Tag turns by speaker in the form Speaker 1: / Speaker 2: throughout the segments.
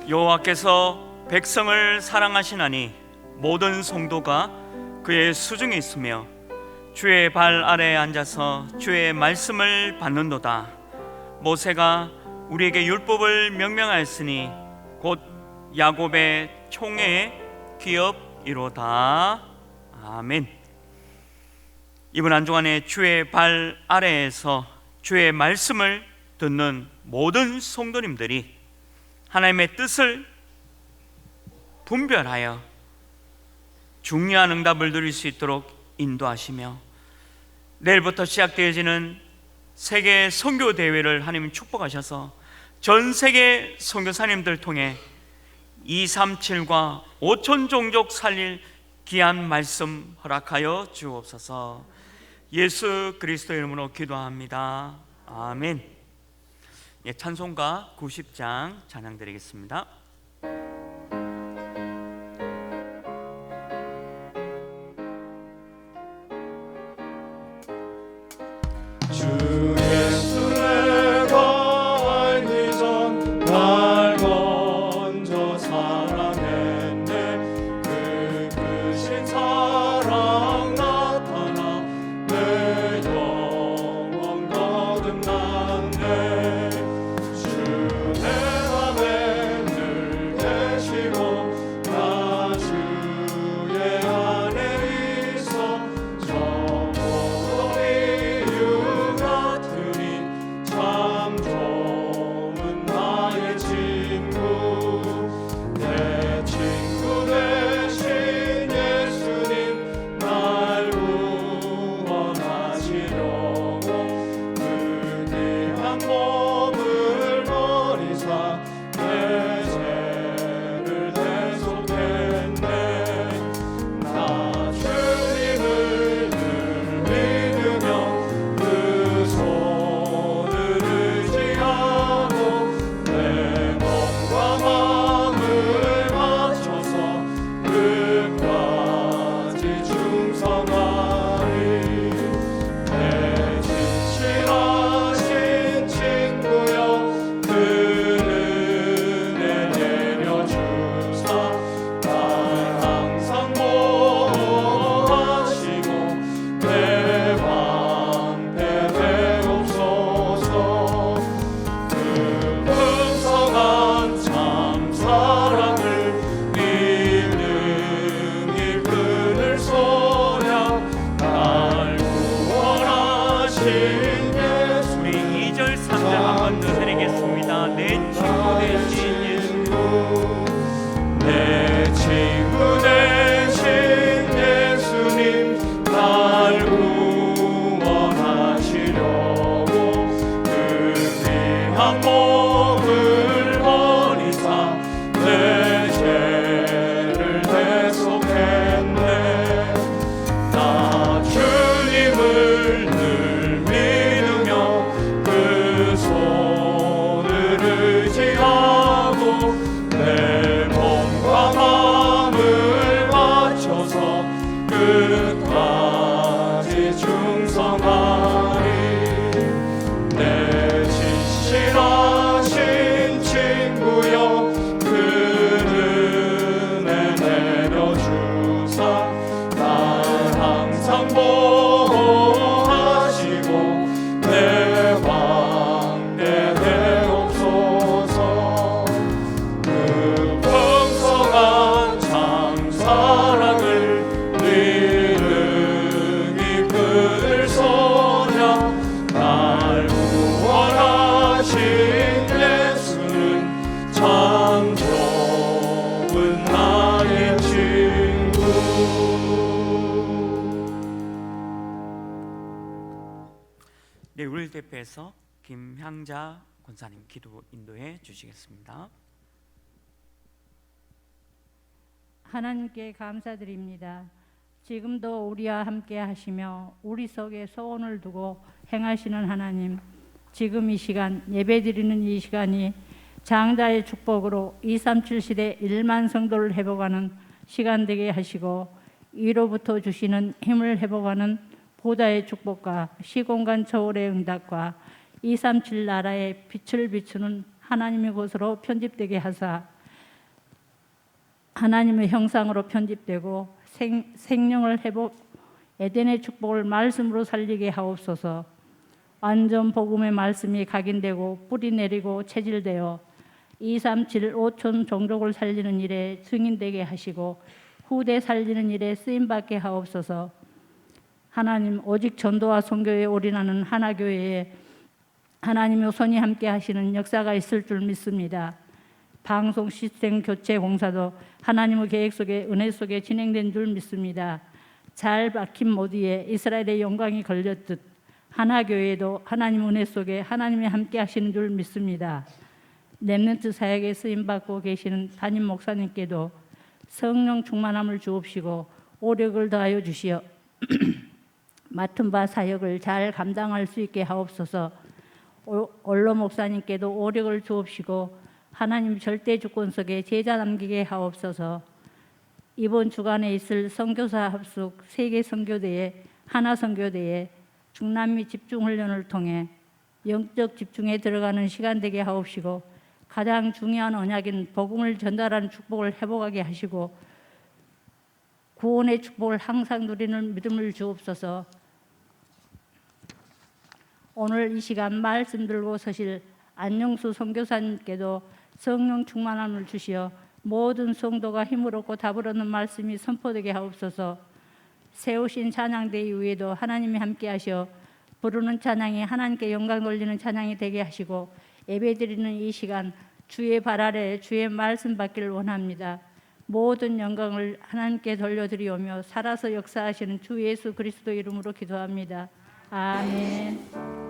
Speaker 1: 여호와께서 백성을 사랑하시나니 모든 성도가 그의 수중에 있으며 주의 발 아래에 앉아서 주의 말씀을 받는도다. 모세가 우리에게 율법을 명명하였으니 곧 야곱의 총회의 기업이로다. 아멘. 이번 한 주간에 주의 발 아래에서 주의 말씀을 듣는 모든 성도님들이 하나님의 뜻을 분별하여 중요한 응답을 누릴 수 있도록 인도하시며, 내일부터 시작되어지는 세계 선교 대회를 하나님 축복하셔서 전 세계 선교사님들 통해 237과 5천 종족 살릴 귀한 말씀 허락하여 주옵소서. 예수 그리스도의 이름으로 기도합니다. 아멘. 찬송가 90장 찬양 드리겠습니다.
Speaker 2: 주 예수 내가 알기 전 날 먼저 사랑했네. 그 크신 사랑 나타나 내 영혼 거듭났네.
Speaker 1: 우리 2절 3절 한 번 더 드리겠습니다. 내 친구 대신 예수,
Speaker 2: 내 친구 대신 예수님 날 구원하시려고 그 귀한 몸을 버리사 내 죄를 대속했네. 나 주님을 늘 믿으며 그 손을 의지하고 내 몸과 마음을 바쳐서 끝까지 충성하리. 내 진실하신 친구여 그 은혜 내려주사 날 항상 보호하시고 내 광대 되옵소서. 그 풍성한 참 사랑을 능히 끊을 소냐. 날 구원하신 예수는 참 좋은 나의 친구.
Speaker 1: 네, 우리를 대표해서 김향자 권사님 기도 인도해 주시겠습니다.
Speaker 3: 하나님께 감사드립니다. 지금도 우리와 함께 하시며 우리 속에 소원을 두고 행하시는 하나님, 지금 이 시간 예배드리는 이 시간이 장자의 축복으로 237 시대 1만 성도를 회복하는 시간 되게 하시고, 이로부터 주시는 힘을 회복하는 보좌의 축복과 시공간 초월의 응답과 237 나라의 빛을 비추는 하나님의 곳으로 편집되게 하사 하나님의 형상으로 편집되고 생명을 회복, 에덴의 축복을 말씀으로 살리게 하옵소서. 완전 복음의 말씀이 각인되고 뿌리 내리고 체질되어 237 5천 종족을 살리는 일에 증인되게 하시고 후대 살리는 일에 쓰임받게 하옵소서. 하나님, 오직 전도와 선교에 올인하는 하나교회에 하나님의 손이 함께 하시는 역사가 있을 줄 믿습니다. 방송 시스템 교체 공사도 하나님의 계획 속에 은혜 속에 진행된 줄 믿습니다. 잘 박힌 모두에 이스라엘의 영광이 걸렸듯 하나교회도 하나님 은혜 속에 하나님이 함께 하시는 줄 믿습니다. 렘넌트 사역에 쓰임받고 계시는 담임 목사님께도 성령 충만함을 주옵시고 오력을 더하여 주시어 맡은 바 사역을 잘 감당할 수 있게 하옵소서. 원로 목사님께도 오력을 주옵시고 하나님 절대 주권 속에 제자 남기게 하옵소서. 이번 주간에 있을 선교사 합숙 세계 선교대회 하나 선교대회 중남미 집중 훈련을 통해 영적 집중에 들어가는 시간 되게 하옵시고 가장 중요한 언약인 복음을 전달하는 축복을 회복하게 하시고 구원의 축복을 항상 누리는 믿음을 주옵소서. 오늘 이 시간 말씀 들고 서실 안영수 선교사님께도 성령 충만함을 주시어 모든 성도가 힘을 얻고 답을 얻는 말씀이 선포되게 하옵소서. 세우신 찬양대 위에도 하나님이 함께 하시어 부르는 찬양이 하나님께 영광 돌리는 찬양이 되게 하시고 예배드리는 이 시간 주의 발 아래 주의 말씀 받기를 원합니다. 모든 영광을 하나님께 돌려드리오며 살아서 역사하시는 주 예수 그리스도 이름으로 기도합니다. 아멘.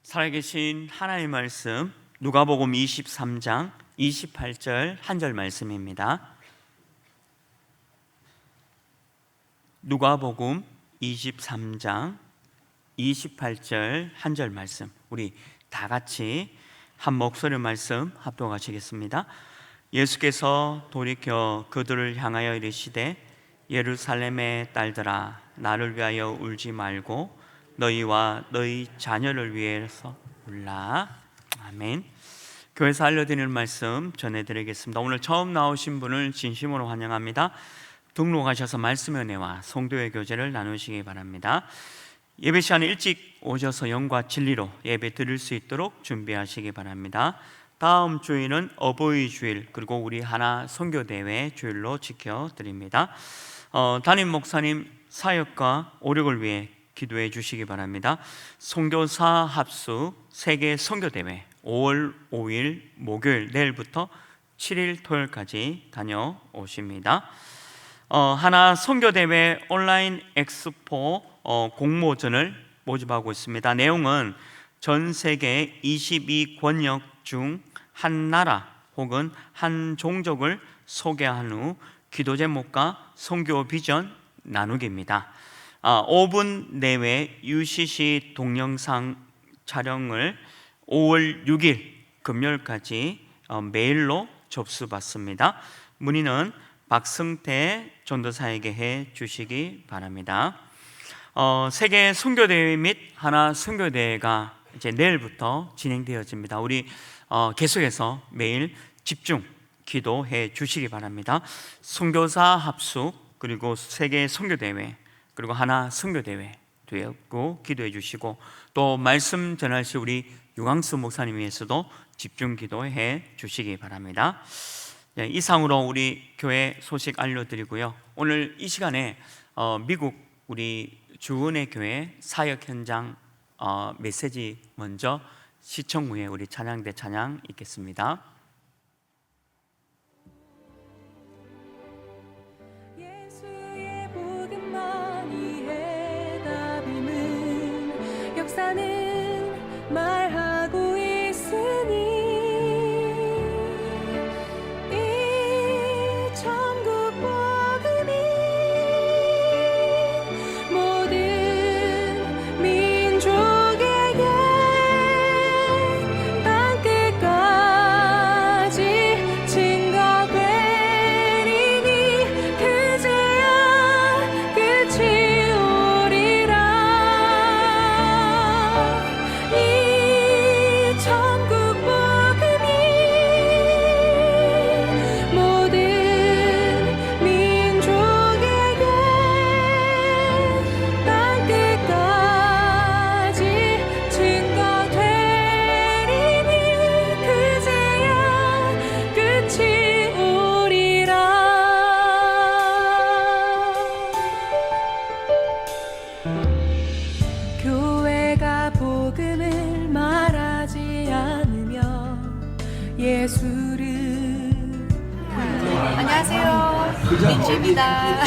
Speaker 1: 살아계신 하나님의 말씀 누가복음 23장 28절 한 절 말씀입니다. 누가복음 23장 28절 한 절 말씀, 우리 다 같이 한 목소리 말씀 합독하시겠습니다. 예수께서 돌이켜 그들을 향하여 이르시되 예루살렘의 딸들아 나를 위하여 울지 말고 너희와 너희 자녀를 위해서 울라. 아멘. 교회에서 알려드리는 말씀 전해드리겠습니다. 오늘 처음 나오신 분을 진심으로 환영합니다. 등록하셔서 말씀의 은혜와 성도의 교제를 나누시기 바랍니다. 예배 시간에 일찍 오셔서 영과 진리로 예배 드릴 수 있도록 준비하시기 바랍니다. 다음 주일은 어버이 주일 그리고 우리 하나 선교대회 주일로 지켜드립니다. 담임 목사님 사역과 오력을 위해 기도해 주시기 바랍니다. 선교사 합숙 세계 선교대회 5월 5일 목요일 내일부터 7일 토요일까지 다녀오십니다. 하나 선교대회 온라인 엑스포 공모전을 모집하고 있습니다. 내용은 전 세계 22권역 중 한 나라 혹은 한 종족을 소개한 후 기도 제목과 선교 비전 나누기입니다. 5분 내외 UCC 동영상 촬영을 5월 6일 금요일까지 메일로 접수받습니다. 문의는 박승태 전도사에게 해 주시기 바랍니다. 세계 선교대회 및 하나 선교대회가 이제 내일부터 진행되어집니다. 우리 계속해서 매일 집중 기도해 주시기 바랍니다. 선교사 합숙, 그리고 세계 선교대회, 그리고 하나 선교대회 되었고 기도해 주시고, 또 말씀 전하실 우리 유광수 목사님 위해서도 집중 기도해 주시기 바랍니다. 이상으로 우리 교회 소식 알려드리고요. 오늘 이 시간에 미국 우리 주은혜 교회 사역 현장 메시지 먼저 시청 후에 우리 찬양대 찬양 있겠습니다.
Speaker 4: 예수의 복음만이 해답임은 역사는 말하고 있으니 이 천국 복음이 모든 민족에게 땅끝까지 증거되리니 그제야 끝이 오리라. 이 천국 복음이 모든 민족에게 땅끝까지 증거되리니 그제야 끝이 오리라. 교회가 복음을 말하지 않으면 예수를
Speaker 5: 안녕하세요. 민지입니다.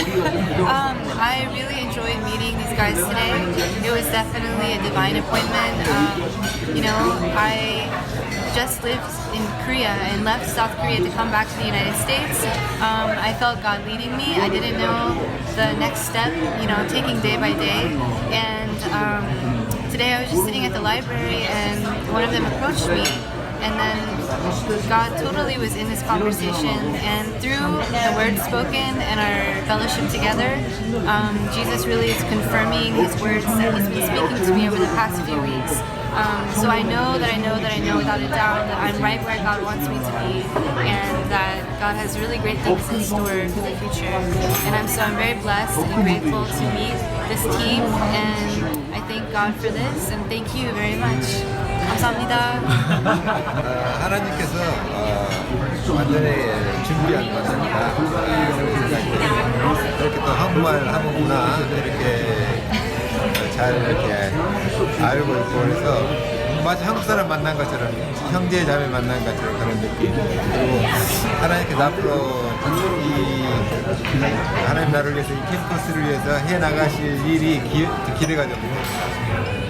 Speaker 5: I really enjoyed meeting these guys today. It was definitely a divine appointment. I just lived in Korea and left South Korea to come back to the United States. I felt God leading me. I didn't know the next step, taking day by day. And today I was just sitting at the library and one of them approached me. And then God totally was in this conversation, and through the words spoken and our fellowship together, Jesus really is confirming His words that He's been speaking to me over the past few weeks. So I know without a doubt that I'm right where God wants me to be, and that God has really great things in store for the future. And I'm very blessed and grateful to meet this team, and I thank God for this, and thank you very much. 감사합니다.
Speaker 6: 하나님께서 완전히 준비한 것입니다. 이렇게 또 한국말 하는구나 이렇게 잘 이렇게 알고 있고, 그래서 마치 한국 사람 만난 것처럼, 형제 자매 만난 것처럼 그런 느낌. 그리고 하나님께서 앞으로 이 하나님 나라를 위해서, 이 캠퍼스를 위해서 해 나가실 일이 기대가 됩니다.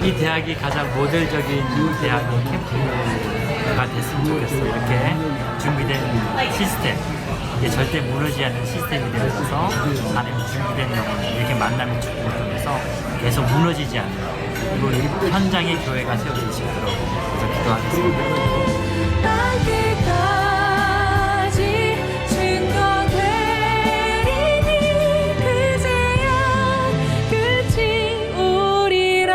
Speaker 7: 이 대학이 가장 모델적인 대학의 캠프가 됐으면 좋겠어요. 이렇게 준비된 시스템, 이게 절대 무너지지 않는 시스템이 되어서 하나님 준비된 영혼, 이렇게 만남의 축복을 통해서 계속 무너지지 않는, 그리고 이 현장의 교회가 세워질 수 있도록 그래서 기도하겠습니다.
Speaker 4: 땅끝까지 증거되리니 그제야 끝이 오리라.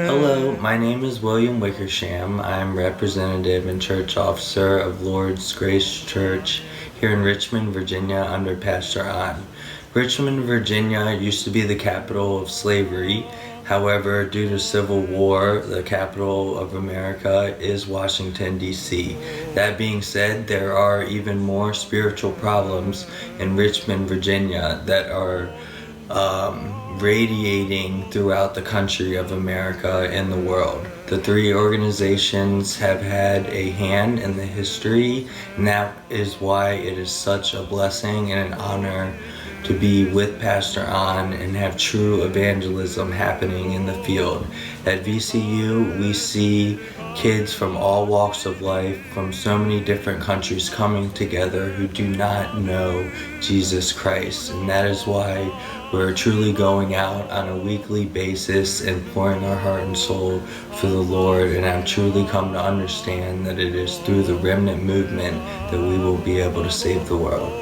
Speaker 8: Hello, my name is William Wickersham. I'm representative and church officer of Lord's Grace Church here in Richmond, Virginia, under Pastor Ahn. Richmond, Virginia used to be the capital of slavery. However, due to civil war, the capital of America is Washington, D.C. That being said, there are even more spiritual problems in Richmond, Virginia that are radiating throughout the country of America and the world. The three organizations have had a hand in the history, and that is why it is such a blessing and an honor to be with Pastor An and have true evangelism happening in the field. At VCU, we see kids from all walks of life, from so many different countries coming together who do not know Jesus Christ. And that is why we're truly going out on a weekly basis and pouring our heart and soul for the Lord. And I've truly come to understand that it is through the remnant movement that we will be able to save the world.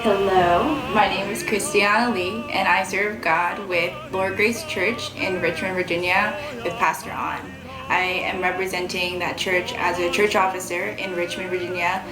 Speaker 9: Hello, my name is Christiana Lee, and I serve God with Lord Grace Church in Richmond, Virginia, with Pastor An. I am representing that church as a church officer in Richmond, Virginia,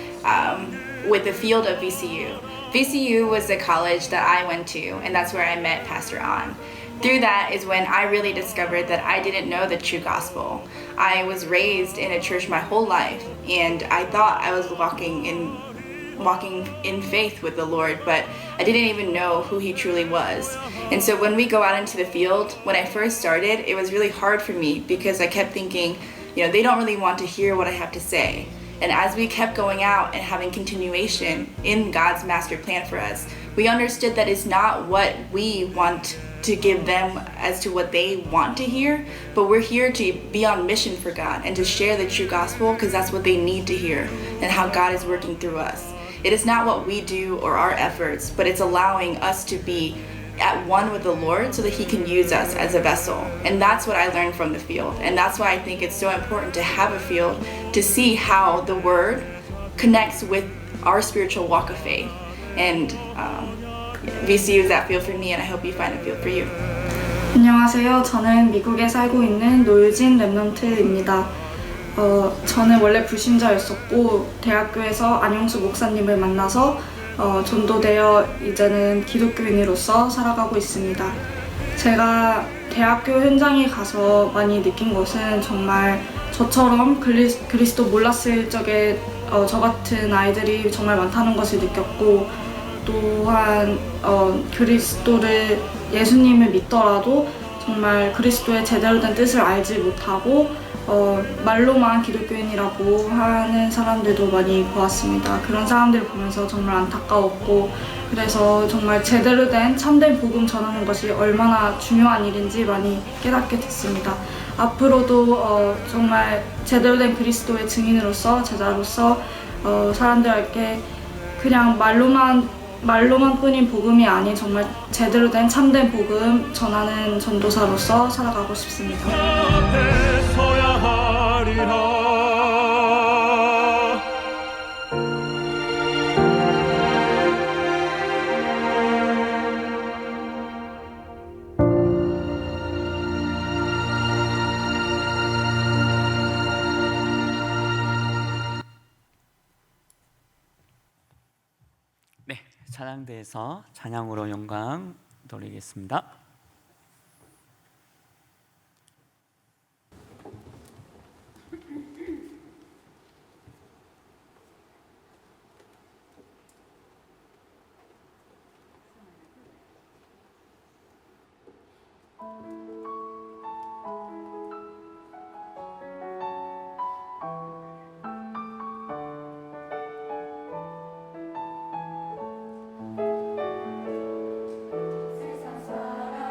Speaker 9: with the field of VCU. VCU was the college that I went to, and that's where I met Pastor An. Through that is when I really discovered that I didn't know the true gospel. I was raised in a church my whole life, and I thought I was walking in faith with the Lord, but I didn't even know who he truly was. And so when we go out into the field, when I first started, it was really hard for me because I kept thinking, they don't really want to hear what I have to say. And as we kept going out and having continuation in God's master plan for us, we understood that it's not what we want to give them as to what they want to hear, but we're here to be on mission for God and to share the true gospel because that's what they need to hear and how God is working through us. It is not what we do or our efforts, but it's allowing us to be at one with the Lord so that he can use us as a vessel. And that's what I learned from the field. And that's why I think it's so important to have a field to see how the word connects with our spiritual walk of faith. And VCU is that field for me, and I hope you find a field for you.
Speaker 10: 안녕하세요. 저는 미국에 살고 있는 노유진 랩넌트입니다. 저는 원래 불신자였었고 대학교에서 안영수 목사님을 만나서 전도되어 이제는 기독교인으로서 살아가고 있습니다. 제가 대학교 현장에 가서 많이 느낀 것은 정말 저처럼 그리스도 몰랐을 적에 저 같은 아이들이 정말 많다는 것을 느꼈고, 또한 그리스도를 예수님을 믿더라도 정말 그리스도의 제대로 된 뜻을 알지 못하고 말로만 기독교인이라고 하는 사람들도 많이 보았습니다. 그런 사람들을 보면서 정말 안타까웠고, 그래서 정말 제대로 된 참된 복음 전하는 것이 얼마나 중요한 일인지 많이 깨닫게 됐습니다. 앞으로도 정말 제대로 된 그리스도의 증인으로서, 제자로서 사람들에게 그냥 말로만 뿐인 복음이 아닌 정말 제대로 된 참된 복음 전하는 전도사로서 살아가고 싶습니다.
Speaker 2: 앞에 서야 하리라.
Speaker 1: 네, 찬양대에서 찬양으로 영광 돌리겠습니다.
Speaker 4: 세상 사람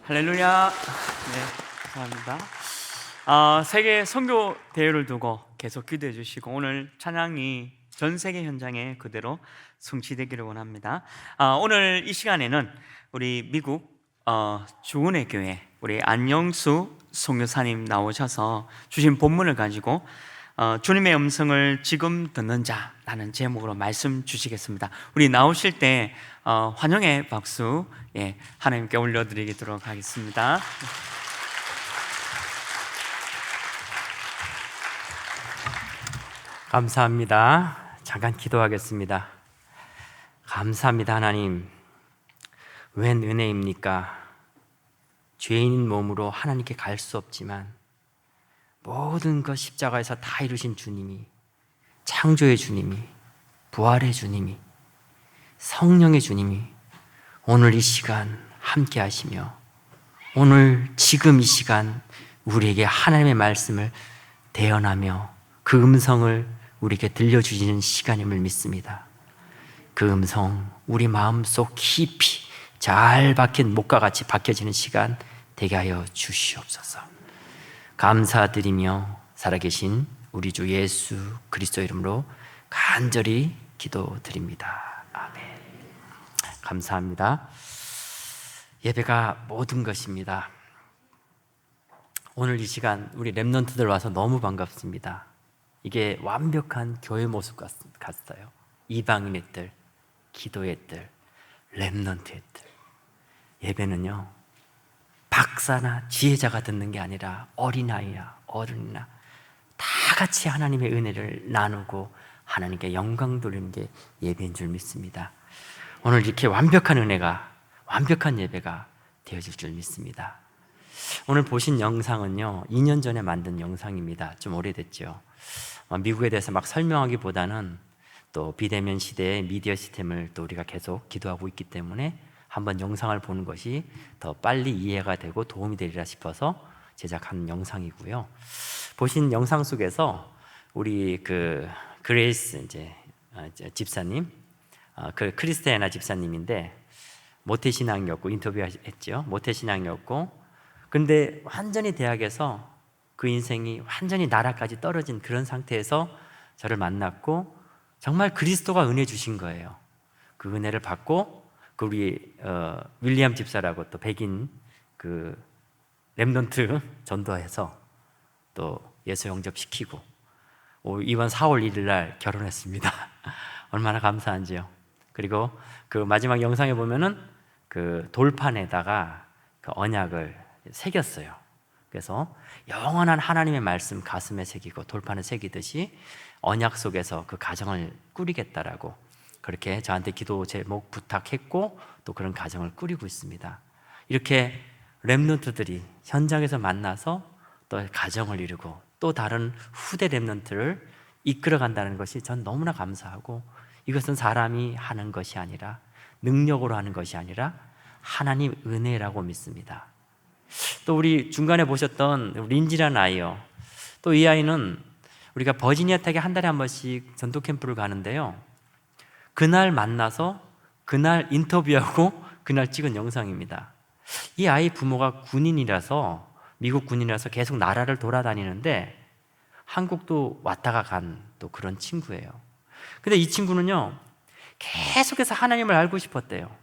Speaker 1: 할렐루야. 네, 감사합니다. 세계 선교 대회를 두고 계속 기도해 주시고 오늘 찬양이 전 세계 현장에 그대로 성취되기를 원합니다. 오늘 이 시간에는 우리 미국 주은혜 교회 우리 안영수 선교사님 나오셔서 주신 본문을 가지고 주님의 음성을 지금 듣는 자라는 제목으로 말씀 주시겠습니다. 우리 나오실 때 환영의 박수 하나님께 올려드리도록 하겠습니다.
Speaker 7: 감사합니다. 잠깐 기도하겠습니다. 감사합니다, 하나님. 웬 은혜입니까? 죄인 몸으로 하나님께 갈 수 없지만 모든 것 십자가에서 다 이루신 주님이, 창조의 주님이, 부활의 주님이, 성령의 주님이 오늘 이 시간 함께 하시며 오늘 지금 이 시간 우리에게 하나님의 말씀을 대언하며 그 음성을 우리에게 들려주시는 시간임을 믿습니다. 그 음성 우리 마음속 깊이 잘 박힌 목과 같이 박혀지는 시간 되게 하여 주시옵소서. 감사드리며 살아계신 우리 주 예수 그리스도 이름으로 간절히 기도드립니다. 아멘. 감사합니다. 예배가 모든 것입니다. 오늘 이 시간 우리 렘넌트들 와서 너무 반갑습니다. 이게 완벽한 교회 모습 같아요. 이방인의 뜰, 기도의 뜰, 렘넌트의 뜰. 예배는요 박사나 지혜자가 듣는 게 아니라 어린아이야 어른이나 다 같이 하나님의 은혜를 나누고 하나님께 영광 돌리는 게 예배인 줄 믿습니다. 오늘 이렇게 완벽한 은혜가, 완벽한 예배가 되어질 줄 믿습니다. 오늘 보신 영상은요 2년 전에 만든 영상입니다. 좀 오래됐죠. 미국에 대해서 막 설명하기보다는 또 비대면 시대의 미디어 시스템을 또 우리가 계속 기도하고 있기 때문에 한번 영상을 보는 것이 더 빨리 이해가 되고 도움이 되리라 싶어서 제작한 영상이고요. 보신 영상 속에서 우리 그 그레이스 이제 집사님, 그 크리스티아나 집사님인데 모태신앙이었고 인터뷰했죠. 모태신앙이었고 근데 완전히 대학에서 그 인생이 완전히 나라까지 떨어진 그런 상태에서 저를 만났고 정말 그리스도가 은혜 주신 거예요. 그 은혜를 받고 그 우리 윌리엄 집사라고 또 백인 그 렘넌트 전도해서 또 예수 영접시키고 이번 4월 1일 날 결혼했습니다. 얼마나 감사한지요. 그리고 그 마지막 영상에 보면은 그 돌판에다가 그 언약을 새겼어요. 그래서 영원한 하나님의 말씀 가슴에 새기고 돌판에 새기듯이 언약 속에서 그 가정을 꾸리겠다라고 그렇게 저한테 기도 제목 부탁했고 또 그런 가정을 꾸리고 있습니다. 이렇게 렘넌트들이 현장에서 만나서 또 가정을 이루고 또 다른 후대 렘넌트를 이끌어간다는 것이 전 너무나 감사하고 이것은 사람이 하는 것이 아니라 능력으로 하는 것이 아니라 하나님 은혜라고 믿습니다. 또 우리 중간에 보셨던 린지라는 아이요. 또 이 아이는 우리가 버지니아 텍에 한 달에 한 번씩 전도 캠프를 가는데요. 그날 만나서 그날 인터뷰하고 그날 찍은 영상입니다. 이 아이 부모가 군인이라서 미국 군인이라서 계속 나라를 돌아다니는데 한국도 왔다가 간 또 그런 친구예요. 근데 이 친구는요 계속해서 하나님을 알고 싶었대요.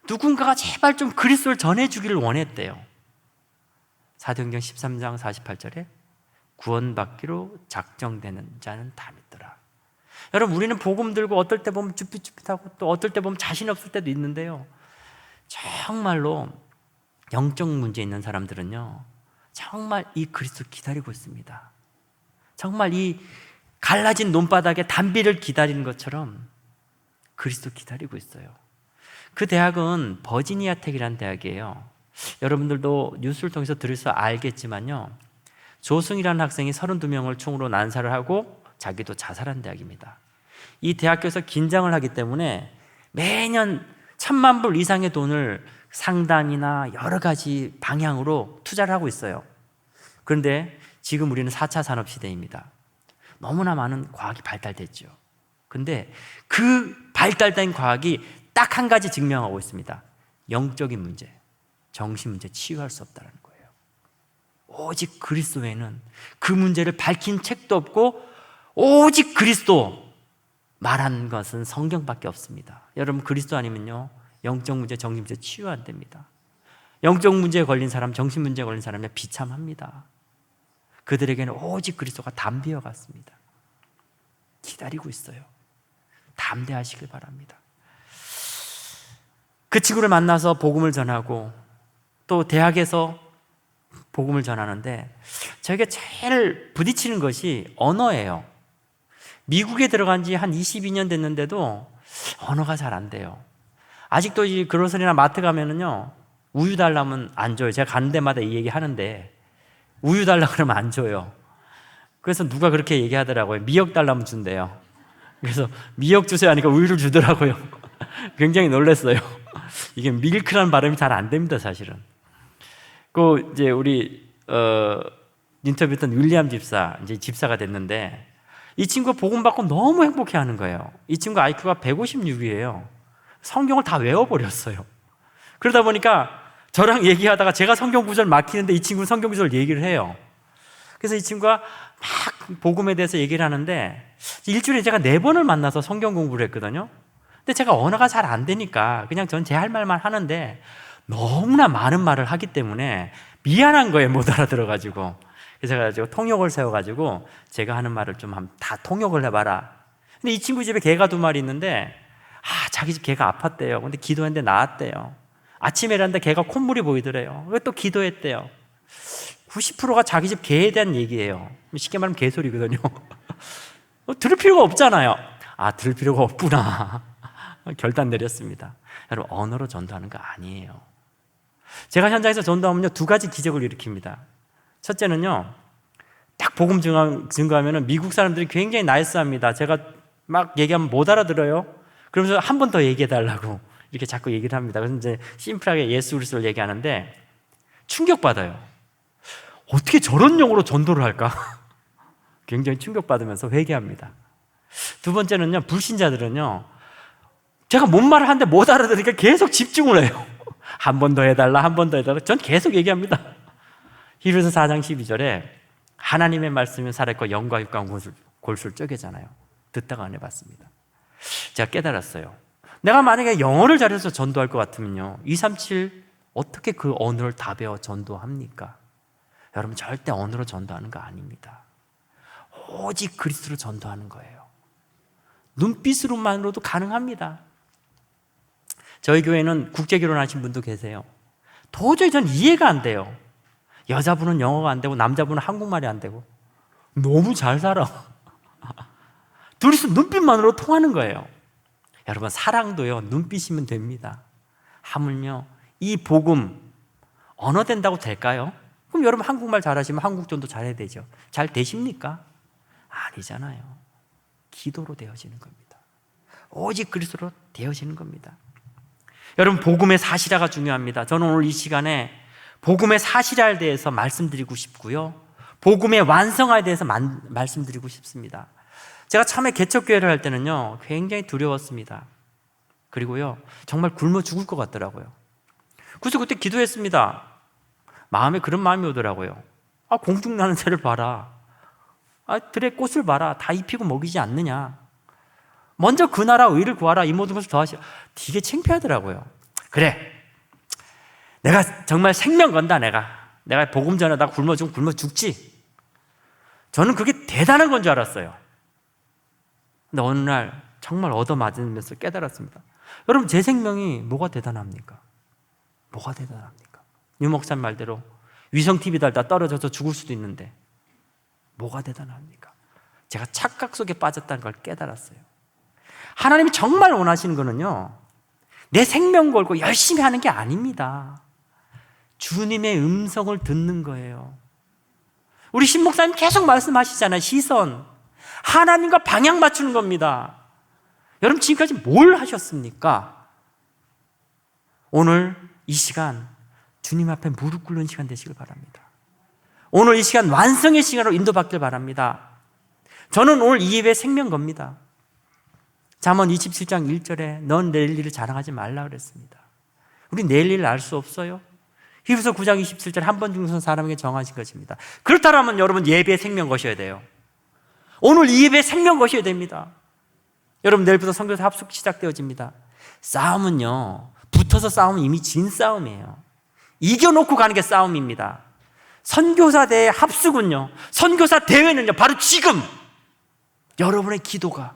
Speaker 7: 누군가가 제발 좀 그리스도를 전해주기를 원했대요. 사도행전 13장 48절에 구원받기로 작정되는 자는 다 믿더라. 여러분 우리는 복음 들고 어떨 때 보면 쭈삣쭈삣하고 또 어떨 때 보면 자신 없을 때도 있는데요 정말로 영적 문제 있는 사람들은요 정말 이 그리스도 기다리고 있습니다. 정말 이 갈라진 논바닥에 단비를 기다리는 것처럼 그리스도 기다리고 있어요. 그 대학은 버지니아 텍이라는 대학이에요. 여러분들도 뉴스를 통해서 들어서 알겠지만요 조승이라는 학생이 32명을 총으로 난사를 하고 자기도 자살한 대학입니다. 이 대학교에서 긴장을 하기 때문에 매년 1,000만 불 이상의 돈을 상담이나 여러 가지 방향으로 투자를 하고 있어요. 그런데 지금 우리는 4차 산업시대입니다. 너무나 많은 과학이 발달됐죠. 근데 그 발달된 과학이 딱 한 가지 증명하고 있습니다. 영적인 문제.
Speaker 1: 정신 문제 치유할 수 없다는 거예요. 오직 그리스도 외에는 그 문제를 밝힌 책도 없고 오직 그리스도 말한 것은 성경밖에 없습니다. 여러분 그리스도 아니면요 영적 문제, 정신 문제 치유 안 됩니다. 영적 문제에 걸린 사람, 정신 문제에 걸린 사람이 비참합니다. 그들에게는 오직 그리스도가 담대어 갔습니다. 기다리고 있어요. 담대하시길 바랍니다. 그 친구를 만나서 복음을 전하고 또 대학에서 복음을 전하는데 저에게 제일 부딪히는 것이 언어예요. 미국에 들어간 지 한 22년 됐는데도 언어가 잘 안 돼요. 아직도 이 그로서리나 마트 가면은요 우유 달라면 안 줘요. 제가 가는 데마다 이 얘기 하는데 우유 달라 그러면 안 줘요. 그래서 누가 그렇게 얘기하더라고요. 미역 달라면 준대요. 그래서 미역 주세요 하니까 우유를 주더라고요. 굉장히 놀랐어요. 이게 밀크라는 발음이 잘 안 됩니다, 사실은. 그 이제 우리 인터뷰했던 윌리엄 집사, 이제 집사가 됐는데 이 친구가 복음 받고 너무 행복해하는 거예요. 이 친구 IQ가 156이에요. 성경을 다 외워버렸어요. 그러다 보니까 저랑 얘기하다가 제가 성경 구절 막히는데 이 친구는 성경 구절 얘기를 해요. 그래서 이 친구가 막 복음에 대해서 얘기를 하는데 일주일에 제가 4번을 만나서 성경 공부를 했거든요. 근데 제가 언어가 잘 안 되니까 그냥 전 제 할 말만 하는데 너무나 많은 말을 하기 때문에 미안한 거예요. 못 알아들어가지고. 그래서 제가 통역을 세워가지고 제가 하는 말을 좀 다 통역을 해봐라. 근데 이 친구 집에 개가 2마리 있는데 자기 집 개가 아팠대요. 근데 기도했는데 나았대요. 아침에 일어났는데 개가 콧물이 보이더래요. 왜 또 기도했대요? 90%가 자기 집 개에 대한 얘기예요. 쉽게 말하면 개소리거든요. 들을 필요가 없잖아요. 들을 필요가 없구나. 결단 내렸습니다. 여러분 언어로 전도하는 거 아니에요. 제가 현장에서 전도하면요 2가지 기적을 일으킵니다. 첫째는요 딱 복음 증거하면 미국 사람들이 굉장히 나이스합니다. 제가 막 얘기하면 못 알아들어요. 그러면서 한 번 더 얘기해달라고 이렇게 자꾸 얘기를 합니다. 그래서 이제 심플하게 예수 그리스도를 얘기하는데 충격받아요. 어떻게 저런 용어로 전도를 할까? 굉장히 충격받으면서 회개합니다. 2번째는요 불신자들은요 제가 뭔 말을 하는데 못 알아들으니까 계속 집중을 해요. 한 번 더 해달라, 한 번 더 해달라. 전 계속 얘기합니다. 히브리서 4장 12절에 하나님의 말씀이 살아있고 영과 육과 골수를 쪼개잖아요. 듣다가 안 해봤습니다. 제가 깨달았어요. 내가 만약에 영어를 잘해서 전도할 것 같으면요 237 어떻게 그 언어를 다 배워 전도합니까? 여러분 절대 언어로 전도하는 거 아닙니다. 오직 그리스도로 전도하는 거예요. 눈빛으로만으로도 가능합니다. 저희 교회는 국제결혼하신 분도 계세요. 도저히 전 이해가 안 돼요. 여자분은 영어가 안 되고 남자분은 한국말이 안 되고 너무 잘 살아. 둘이서 눈빛만으로 통하는 거예요. 여러분 사랑도요 눈빛이면 됩니다. 하물며 이 복음 언어 된다고 될까요? 그럼 여러분 한국말 잘하시면 한국전도 잘해야 되죠. 잘 되십니까? 아니잖아요. 기도로 되어지는 겁니다. 오직 그리스도로 되어지는 겁니다. 여러분 복음의 사실화가 중요합니다. 저는 오늘 이 시간에 복음의 사실화에 대해서 말씀드리고 싶고요 복음의 완성화에 대해서 말씀드리고 싶습니다. 제가 처음에 개척교회를 할 때는요 굉장히 두려웠습니다. 그리고요 정말 굶어 죽을 것 같더라고요. 그래서 그때 기도했습니다. 마음에 그런 마음이 오더라고요. 공중나는 새를 봐라. 들의 꽃을 봐라. 다 입히고 먹이지 않느냐. 먼저 그 나라 의를 구하라. 이 모든 것을 더하시라. 되게 창피하더라고요. 그래 내가 정말 생명 건다. 내가 복음 전하다가 굶어 죽지. 저는 그게 대단한 건 줄 알았어요. 근데 어느 날 정말 얻어맞으면서 깨달았습니다. 여러분 제 생명이 뭐가 대단합니까? 뭐가 대단합니까? 유 목사님 말대로 위성 TV 달다 떨어져서 죽을 수도 있는데 뭐가 대단합니까? 제가 착각 속에 빠졌다는 걸 깨달았어요. 하나님이 정말 원하시는 거는요 내 생명 걸고 열심히 하는 게 아닙니다. 주님의 음성을 듣는 거예요. 우리 신 목사님 계속 말씀하시잖아요. 시선 하나님과 방향 맞추는 겁니다. 여러분 지금까지 뭘 하셨습니까? 오늘 이 시간 주님 앞에 무릎 꿇는 시간 되시길 바랍니다. 오늘 이 시간 완성의 시간으로 인도받길 바랍니다. 저는 오늘 이 예배 생명 겁니다. 잠언 27장 1절에 넌 내일 일을 자랑하지 말라 그랬습니다. 우리 내일 일을 알 수 없어요.
Speaker 11: 히브리서 9장 27절 한 번 죽는 사람에게 정하신 것입니다. 그렇다면 여러분 예배에 생명 거셔야 돼요. 오늘 이 예배에 생명 거셔야 됩니다. 여러분 내일부터 선교사 합숙 시작되어집니다. 싸움은요, 붙어서 싸우면 이미 진 싸움이에요. 이겨놓고 가는 게 싸움입니다. 선교사 대회 합숙은요, 선교사 대회는요, 바로 지금 여러분의 기도가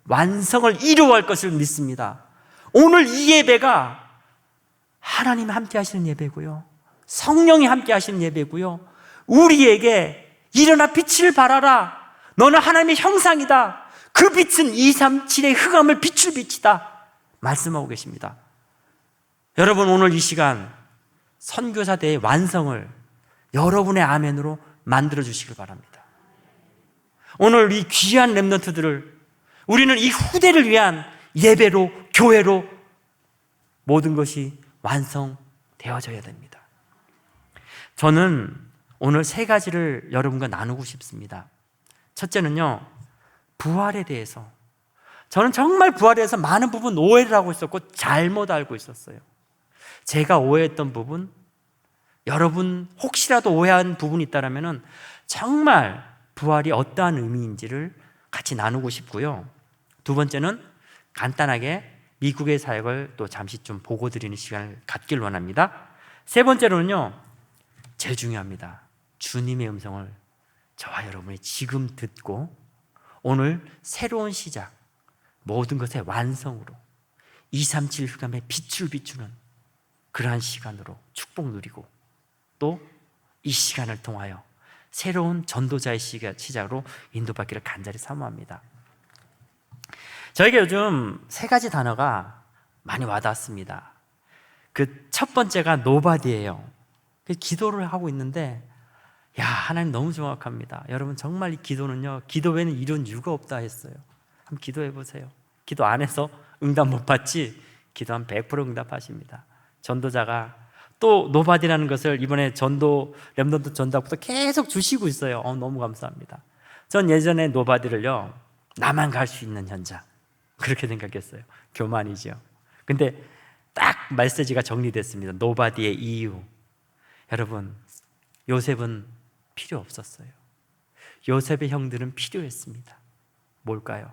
Speaker 11: 완성을 이루어갈 것을 믿습니다. 오늘 이 예배가 하나님 함께 하시는 예배고요, 성령이 함께 하시는 예배고요, 우리에게 일어나 빛을 발하라, 너는 하나님의 형상이다, 그 빛은 237의 흑암을 비출 빛이다 말씀하고 계십니다. 여러분 오늘 이 시간 선교사 대회 완성을 여러분의 아멘으로 만들어 주시길 바랍니다. 오늘 이 귀한 렘넌트들을 우리는 이 후대를 위한 예배로, 교회로 모든 것이 완성되어져야 됩니다. 저는 오늘 세 가지를 여러분과 나누고 싶습니다. 첫째는요, 부활에 대해서. 저는 정말 부활에 대해서 많은 부분 오해를 하고 있었고 잘못 알고 있었어요. 제가 오해했던 부분, 여러분 혹시라도 오해한 부분이 있다면 정말 부활이 어떠한 의미인지를 같이 나누고 싶고요. 두 번째는 간단하게 미국의 사역을 또 잠시 좀 보고 드리는 시간을 갖길 원합니다. 세 번째로는요, 제일 중요합니다. 주님의 음성을 저와 여러분이 지금 듣고 오늘 새로운 시작, 모든 것의 완성으로 237 흑암의 빛을 비추는 그러한 시간으로 축복 누리고 또 이 시간을 통하여 새로운 전도자의 시작으로 인도받기를 간절히 사모합니다. 저에게 요즘 세 가지 단어가 많이 와닿습니다. 그 첫 번째가 노바디예요. 기도를 하고 있는데 야, 하나님 너무 정확합니다. 여러분 정말 이 기도는요, 기도 외에는 이런 이유가 없다 했어요. 한번 기도해 보세요. 기도 안 해서 응답 못 받지, 기도하면 100% 응답하십니다. 전도자가 또 노바디라는 것을 이번에 전도 렘넌트 전도부터 계속 주시고 있어요. 너무 감사합니다. 전 예전에 노바디를요, 나만 갈 수 있는 현장 그렇게 생각했어요. 교만이죠. 근데 딱 메시지가 정리됐습니다. 노바디의 이유. 여러분, 요셉은 필요 없었어요. 요셉의 형들은 필요했습니다. 뭘까요?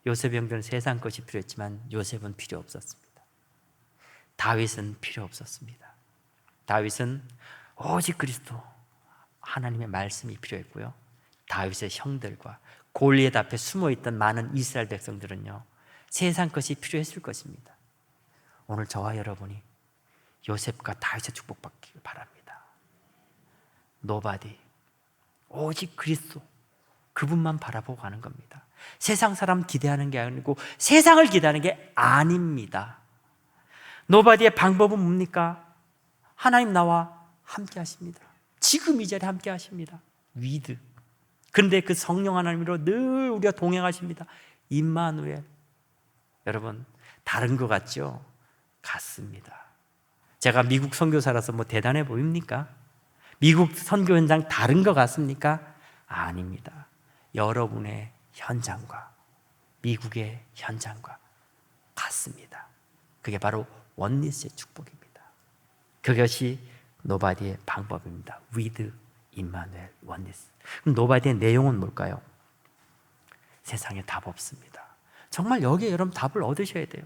Speaker 11: 요셉의 형들은 세상 것이 필요했지만 요셉은 필요 없었습니다. 다윗은 필요 없었습니다. 다윗은 오직 그리스도 하나님의 말씀이 필요했고요, 다윗의 형들과 골리앗 앞에 숨어있던 많은 이스라엘 백성들은요, 세상 것이 필요했을 것입니다. 오늘 저와 여러분이 요셉과 다윗의 축복받기를 바랍니다. 노바디, 오직 그리스도, 그분만 바라보고 가는 겁니다. 세상 사람 기대하는 게 아니고 세상을 기대하는 게 아닙니다. 노바디의 방법은 뭡니까? 하나님 나와 함께 하십니다. 지금 이 자리에 함께 하십니다. 위드. 그런데 그 성령 하나님으로 늘 우리가 동행하십니다. 임마누엘. 여러분, 다른 것 같죠? 같습니다. 제가 미국 선교사라서 뭐 대단해 보입니까? 미국 선교 현장 다른 것 같습니까? 아닙니다. 여러분의 현장과 미국의 현장과 같습니다. 그게 바로 원리스의 축복입니다. 그것이 노바디의 방법입니다. With Emmanuel Oneness. 그럼 노바디의 내용은 뭘까요? 세상에 답 없습니다. 정말 여기에 여러분 답을 얻으셔야 돼요.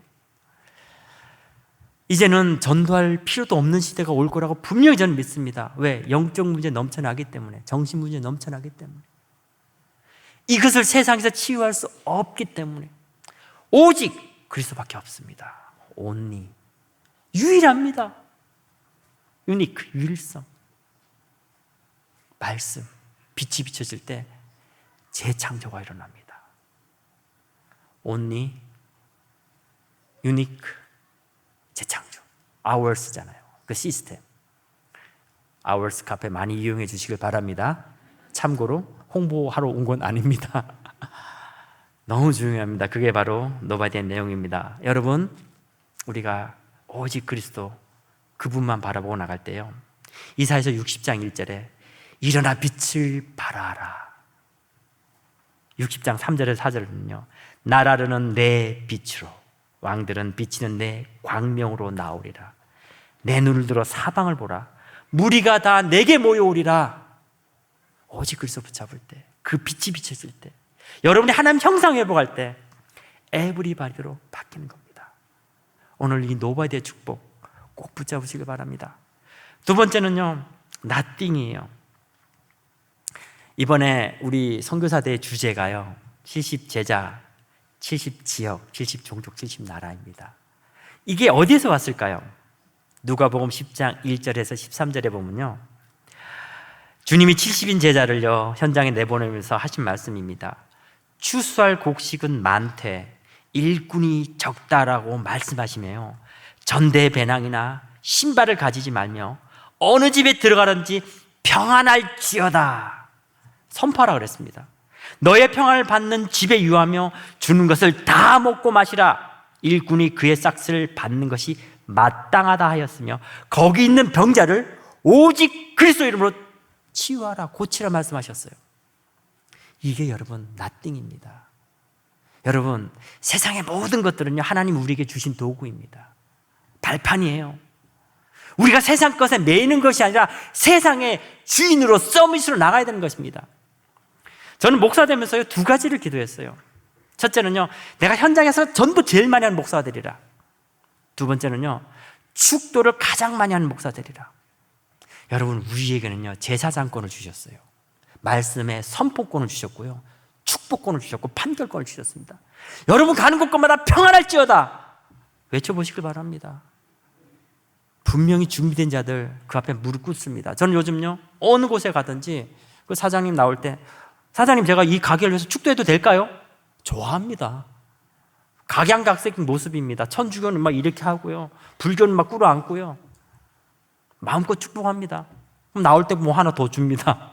Speaker 11: 이제는 전도할 필요도 없는 시대가 올 거라고 분명히 저는 믿습니다. 왜? 영적 문제 넘쳐나기 때문에, 정신 문제 넘쳐나기 때문에, 이것을 세상에서 치유할 수 없기 때문에 오직 그리스도밖에 없습니다. Only. 유일합니다. 유니크, 유일성. 말씀, 빛이 비춰질 때 재창조가 일어납니다. Only, 유니크, 재창조. Hours잖아요. 그 시스템. Hours 카페 많이 이용해 주시길 바랍니다. 참고로 홍보하러 온 건 아닙니다. 너무 중요합니다. 그게 바로 노바디의 내용입니다. 여러분, 우리가 오직 그리스도 그분만 바라보고 나갈 때요, 이사야서 60장 1절에 일어나 빛을 발하라. 60장 3절에 4절은요, 나라르는 내 빛으로, 왕들은 비치는 내 광명으로 나오리라. 내 눈을 들어 사방을 보라. 무리가 다 내게 모여오리라. 오직 그리스도 붙잡을 때, 그 빛이 비춰질 때, 여러분이 하나님 형상 회복할 때 에브리바디로 바뀌는 겁니다. 오늘 이 노바디의 축복 꼭 붙잡으시길 바랍니다. 두 번째는요, nothing이에요. 이번에 우리 선교사대의 주제가요, 70제자, 70지역, 70종족, 70나라입니다. 이게 어디에서 왔을까요? 누가복음 10장 1절에서 13절에 보면요, 주님이 70인 제자를요 현장에 내보내면서 하신 말씀입니다. 추수할 곡식은 많되 일꾼이 적다라고 말씀하시며요, 전대 배낭이나 신발을 가지지 말며 어느 집에 들어가든지 평안할지어다 선포하라 그랬습니다. 너의 평안을 받는 집에 유하며 주는 것을 다 먹고 마시라. 일꾼이 그의 싹스를 받는 것이 마땅하다 하였으며 거기 있는 병자를 오직 그리스도 이름으로 치유하라, 고치라 말씀하셨어요. 이게 여러분 nothing입니다. 여러분, 세상의 모든 것들은요 하나님 우리에게 주신 도구입니다. 발판이에요. 우리가 세상 것에 매이는 것이 아니라 세상의 주인으로, 서밋으로 나가야 되는 것입니다. 저는 목사 되면서요 두 가지를 기도했어요. 첫째는요, 내가 현장에서 전도 제일 많이 하는 목사가 되리라. 두 번째는요, 축도를 가장 많이 하는 목사 되리라. 여러분, 우리에게는요 제사장권을 주셨어요. 말씀의 선포권을 주셨고요, 축복권을 주셨고 판결권을 주셨습니다. 여러분 가는 곳곳마다 평안할지어다 외쳐보시길 바랍니다. 분명히 준비된 자들 그 앞에 무릎 꿇습니다. 저는 요즘요 어느 곳에 가든지 그 사장님 나올 때, 사장님 제가 이 가게를 위해서 축도해도 될까요? 좋아합니다. 각양각색인 모습입니다. 천주교는 막 이렇게 하고요, 불교는 막 꿇어앉고요, 마음껏 축복합니다. 그럼 나올 때 뭐 하나 더 줍니다.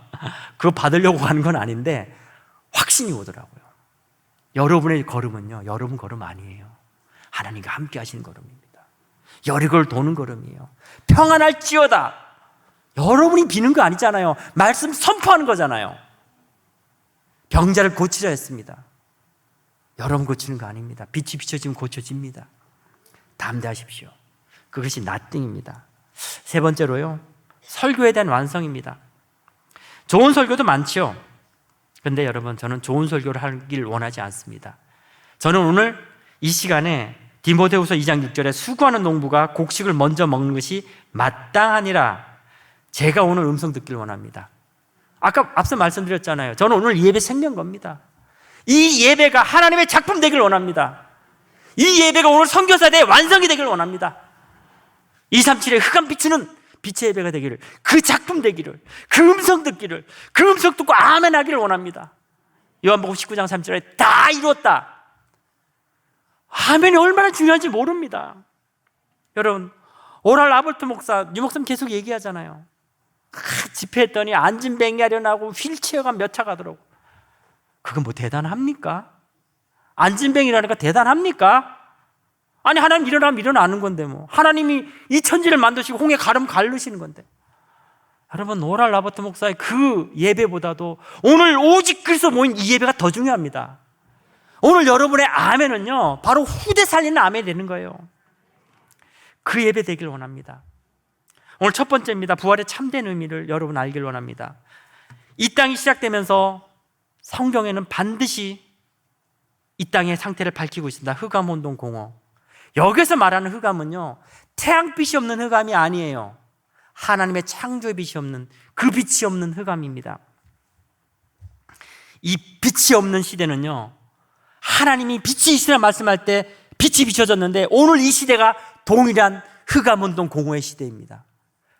Speaker 11: 그거 받으려고 가는 건 아닌데 확신이 오더라고요. 여러분의 걸음은요 여러분 걸음 아니에요. 하나님과 함께 하시는 걸음입니다. 여리고를 도는 걸음이에요. 평안할지어다. 여러분이 비는 거 아니잖아요. 말씀 선포하는 거잖아요. 병자를 고치려 했습니다. 여러분 고치는 거 아닙니다. 빛이 비춰지면 고쳐집니다. 담대하십시오. 그것이 nothing입니다. 세 번째로요, 설교에 대한 완성입니다. 좋은 설교도 많지요. 그런데 여러분, 저는 좋은 설교를 하길 원하지 않습니다. 저는 오늘 이 시간에 디모데후서 2장 6절에 수고하는 농부가 곡식을 먼저 먹는 것이 마땅하니라, 제가 오늘 음성 듣기를 원합니다. 아까 앞서 말씀드렸잖아요. 저는 오늘 이 예배 생명 겁니다. 이 예배가 하나님의 작품 되길 원합니다. 이 예배가 오늘 선교사대의 완성이 되길 원합니다. 237에 흑암 비추는 빛의 예배가 되기를, 그 작품 되기를, 그 음성 듣기를, 그 음성 듣고 아멘 하기를 원합니다. 요한복음 19장 3절에 다 이루었다. 아멘이 얼마나 중요한지 모릅니다. 여러분, 오랄 아볼트 목사, 유 목사님 계속 얘기하잖아요. 집회했더니 안진뱅이 하려나고 휠체어가 몇 차 가더라고. 그건 뭐 대단합니까? 안진뱅이라니까 대단합니까? 아니, 하나님 일어나면 일어나는 건데 뭐. 하나님이 이 천지를 만드시고 홍해 가름 가르시는 건데. 여러분, 오랄 라버트 목사의 그 예배보다도 오늘 오직 그리스도 모인 이 예배가 더 중요합니다. 오늘 여러분의 아멘은요 바로 후대 살리는 아멘이 되는 거예요. 그 예배 되길 원합니다. 오늘 첫 번째입니다. 부활의 참된 의미를 여러분 알길 원합니다. 이 땅이 시작되면서 성경에는 반드시 이 땅의 상태를 밝히고 있습니다. 흑암운동 공허. 여기서 말하는 흑암은요 태양빛이 없는 흑암이 아니에요. 하나님의 창조의 빛이 없는, 그 빛이 없는 흑암입니다. 이 빛이 없는 시대는요, 하나님이 빛이 있으라 말씀할 때 빛이 비춰졌는데 오늘 이 시대가 동일한 흑암운동 공허의 시대입니다.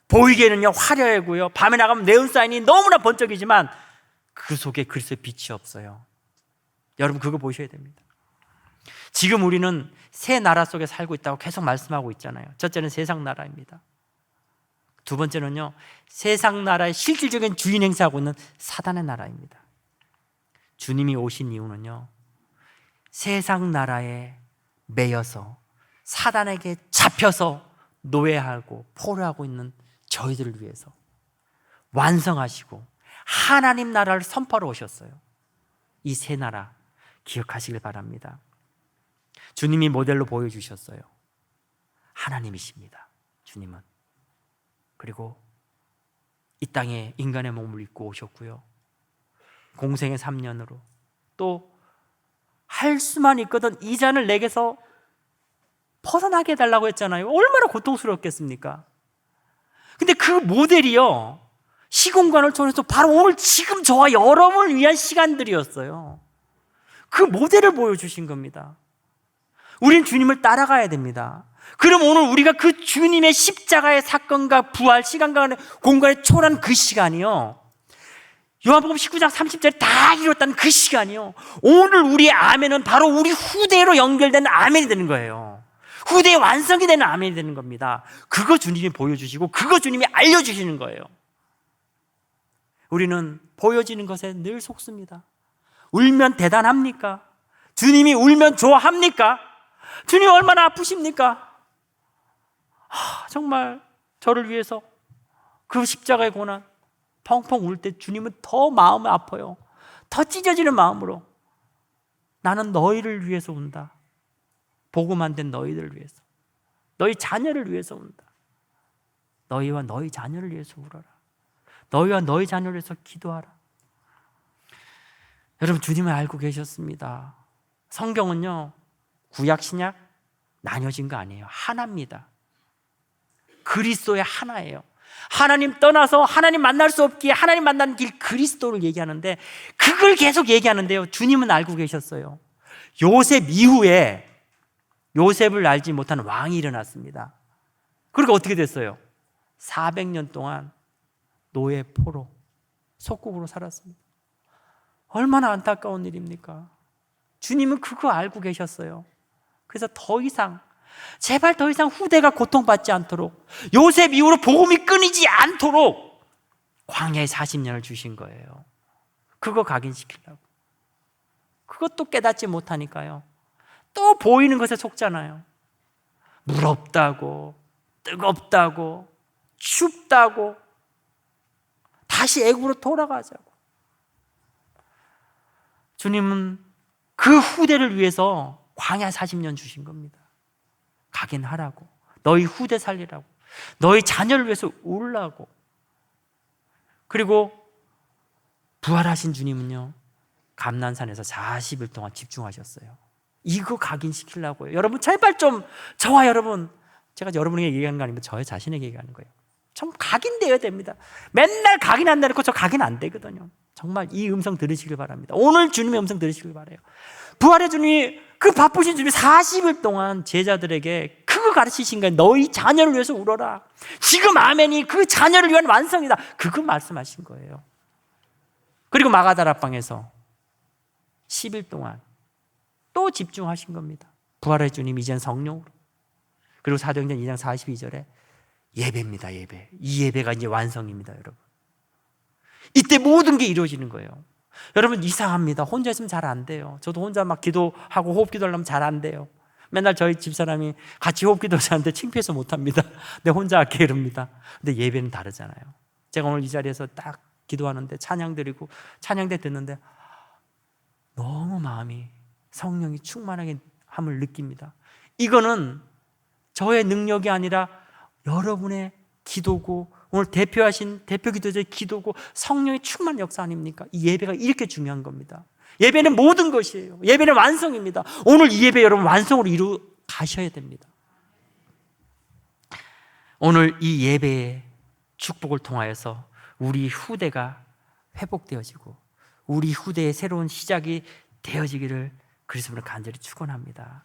Speaker 11: 보이기에는요 화려하고요, 밤에 나가면 네온사인이 너무나 번쩍이지만 그 속에 그리스도의 빛이 없어요. 여러분, 그거 보셔야 됩니다. 지금 우리는 새 나라 속에 살고 있다고 계속 말씀하고 있잖아요. 첫째는 세상 나라입니다. 두 번째는요, 세상 나라의 실질적인 주인 행사하고 있는 사단의 나라입니다. 주님이 오신 이유는요, 세상 나라에 매여서 사단에게 잡혀서 노예하고 포로하고 있는 저희들을 위해서 완성하시고 하나님 나라를 선포하러 오셨어요. 이 새 나라 기억하시길 바랍니다. 주님이 모델로 보여주셨어요. 하나님이십니다. 주님은 그리고 이 땅에 인간의 몸을 입고 오셨고요. 공생의 3년으로 또 할 수만 있거든 이 잔을 내게서 벗어나게 해달라고 했잖아요. 얼마나 고통스럽겠습니까? 근데 그 모델이요, 시공간을 통해서 바로 오늘 지금 저와 여러분을 위한 시간들이었어요. 그 모델을 보여주신 겁니다. 우린 주님을 따라가야 됩니다. 그럼 오늘 우리가 그 주님의 십자가의 사건과 부활 시간과 공간에 초월한 그 시간이요, 요한복음 19장 30절에 다 이뤘다는 그 시간이요, 오늘 우리의 아멘은 바로 우리 후대로 연결되는 아멘이 되는 거예요. 후대의 완성이 되는 아멘이 되는 겁니다. 그거 주님이 보여주시고 그거 주님이 알려주시는 거예요. 우리는 보여지는 것에 늘 속습니다. 울면 대단합니까? 주님이 울면 좋아합니까? 주님 얼마나 아프십니까? 정말 저를 위해서 그 십자가의 고난 펑펑 울 때 주님은 더 마음이 아파요. 더 찢어지는 마음으로 나는 너희를 위해서 운다. 복음 안 된 너희들을 위해서, 너희 자녀를 위해서 운다. 너희와 너희 자녀를 위해서 울어라. 너희와 너희 자녀를 위해서 기도하라. 여러분, 주님을 알고 계셨습니다. 성경은요, 구약 신약 나뉘어진 거 아니에요. 하나입니다. 그리스도의 하나예요. 하나님 떠나서 하나님 만날 수 없기에 하나님 만나는 길, 그리스도를 얘기하는데, 그걸 계속 얘기하는데요, 주님은 알고 계셨어요. 요셉 이후에 요셉을 알지 못한 왕이 일어났습니다. 그러니까 어떻게 됐어요? 400년 동안 노예 포로, 속국으로 살았습니다. 얼마나 안타까운 일입니까? 주님은 그거 알고 계셨어요. 그래서 더 이상, 제발 더 이상 후대가 고통받지 않도록, 요셉 이후로 복음이 끊이지 않도록 광야의 40년을 주신 거예요. 그거 각인시키려고. 그것도 깨닫지 못하니까요, 또 보이는 것에 속잖아요. 물 없다고, 뜨겁다고, 춥다고, 다시 애굽으로 돌아가자고. 주님은 그 후대를 위해서 광야 40년 주신 겁니다. 각인하라고, 너희 후대 살리라고, 너희 자녀를 위해서 울라고. 그리고 부활하신 주님은요, 감난산에서 40일 동안 집중하셨어요. 이거 각인시키려고요. 여러분, 제발 좀, 저와 여러분, 제가 여러분에게 얘기하는 거 아니면 저의 자신에게 얘기하는 거예요. 좀 각인되어야 됩니다. 맨날 각인 안 되고 저 각인 안 되거든요. 정말 이 음성 들으시길 바랍니다. 오늘 주님의 음성 들으시길 바라요. 부활의 주님이, 그 바쁘신 주님이 40일 동안 제자들에게 그거 가르치신 거예요. 너희 자녀를 위해서 울어라. 지금 아멘이 그 자녀를 위한 완성이다. 그거 말씀하신 거예요. 그리고 마가다락방에서 10일 동안 또 집중하신 겁니다. 부활의 주님 이젠 성령으로. 그리고 사도행전 2장 42절에 예배입니다. 예배. 이 예배가 이제 완성입니다, 여러분. 이때 모든 게 이루어지는 거예요. 여러분, 이상합니다. 혼자 있으면 잘 안 돼요. 저도 혼자 막 기도하고 호흡 기도하려면 잘 안 돼요. 맨날 저희 집사람이 같이 호흡 기도하는데 창피해서 못합니다. 내 혼자 할게 이럽니다. 근데 예배는 다르잖아요. 제가 오늘 이 자리에서 딱 기도하는데 찬양 드리고 찬양대 듣는데 너무 마음이, 성령이 충만하게 함을 느낍니다. 이거는 저의 능력이 아니라 여러분의 기도고, 오늘 대표하신 대표 기도자의 기도고, 성령의 충만 역사 아닙니까? 이 예배가 이렇게 중요한 겁니다. 예배는 모든 것이에요. 예배는 완성입니다. 오늘 이 예배 여러분 완성으로 이루 가셔야 됩니다. 오늘 이 예배의 축복을 통하여서 우리 후대가 회복되어지고 우리 후대의 새로운 시작이 되어지기를 그리스도로 간절히 축원합니다.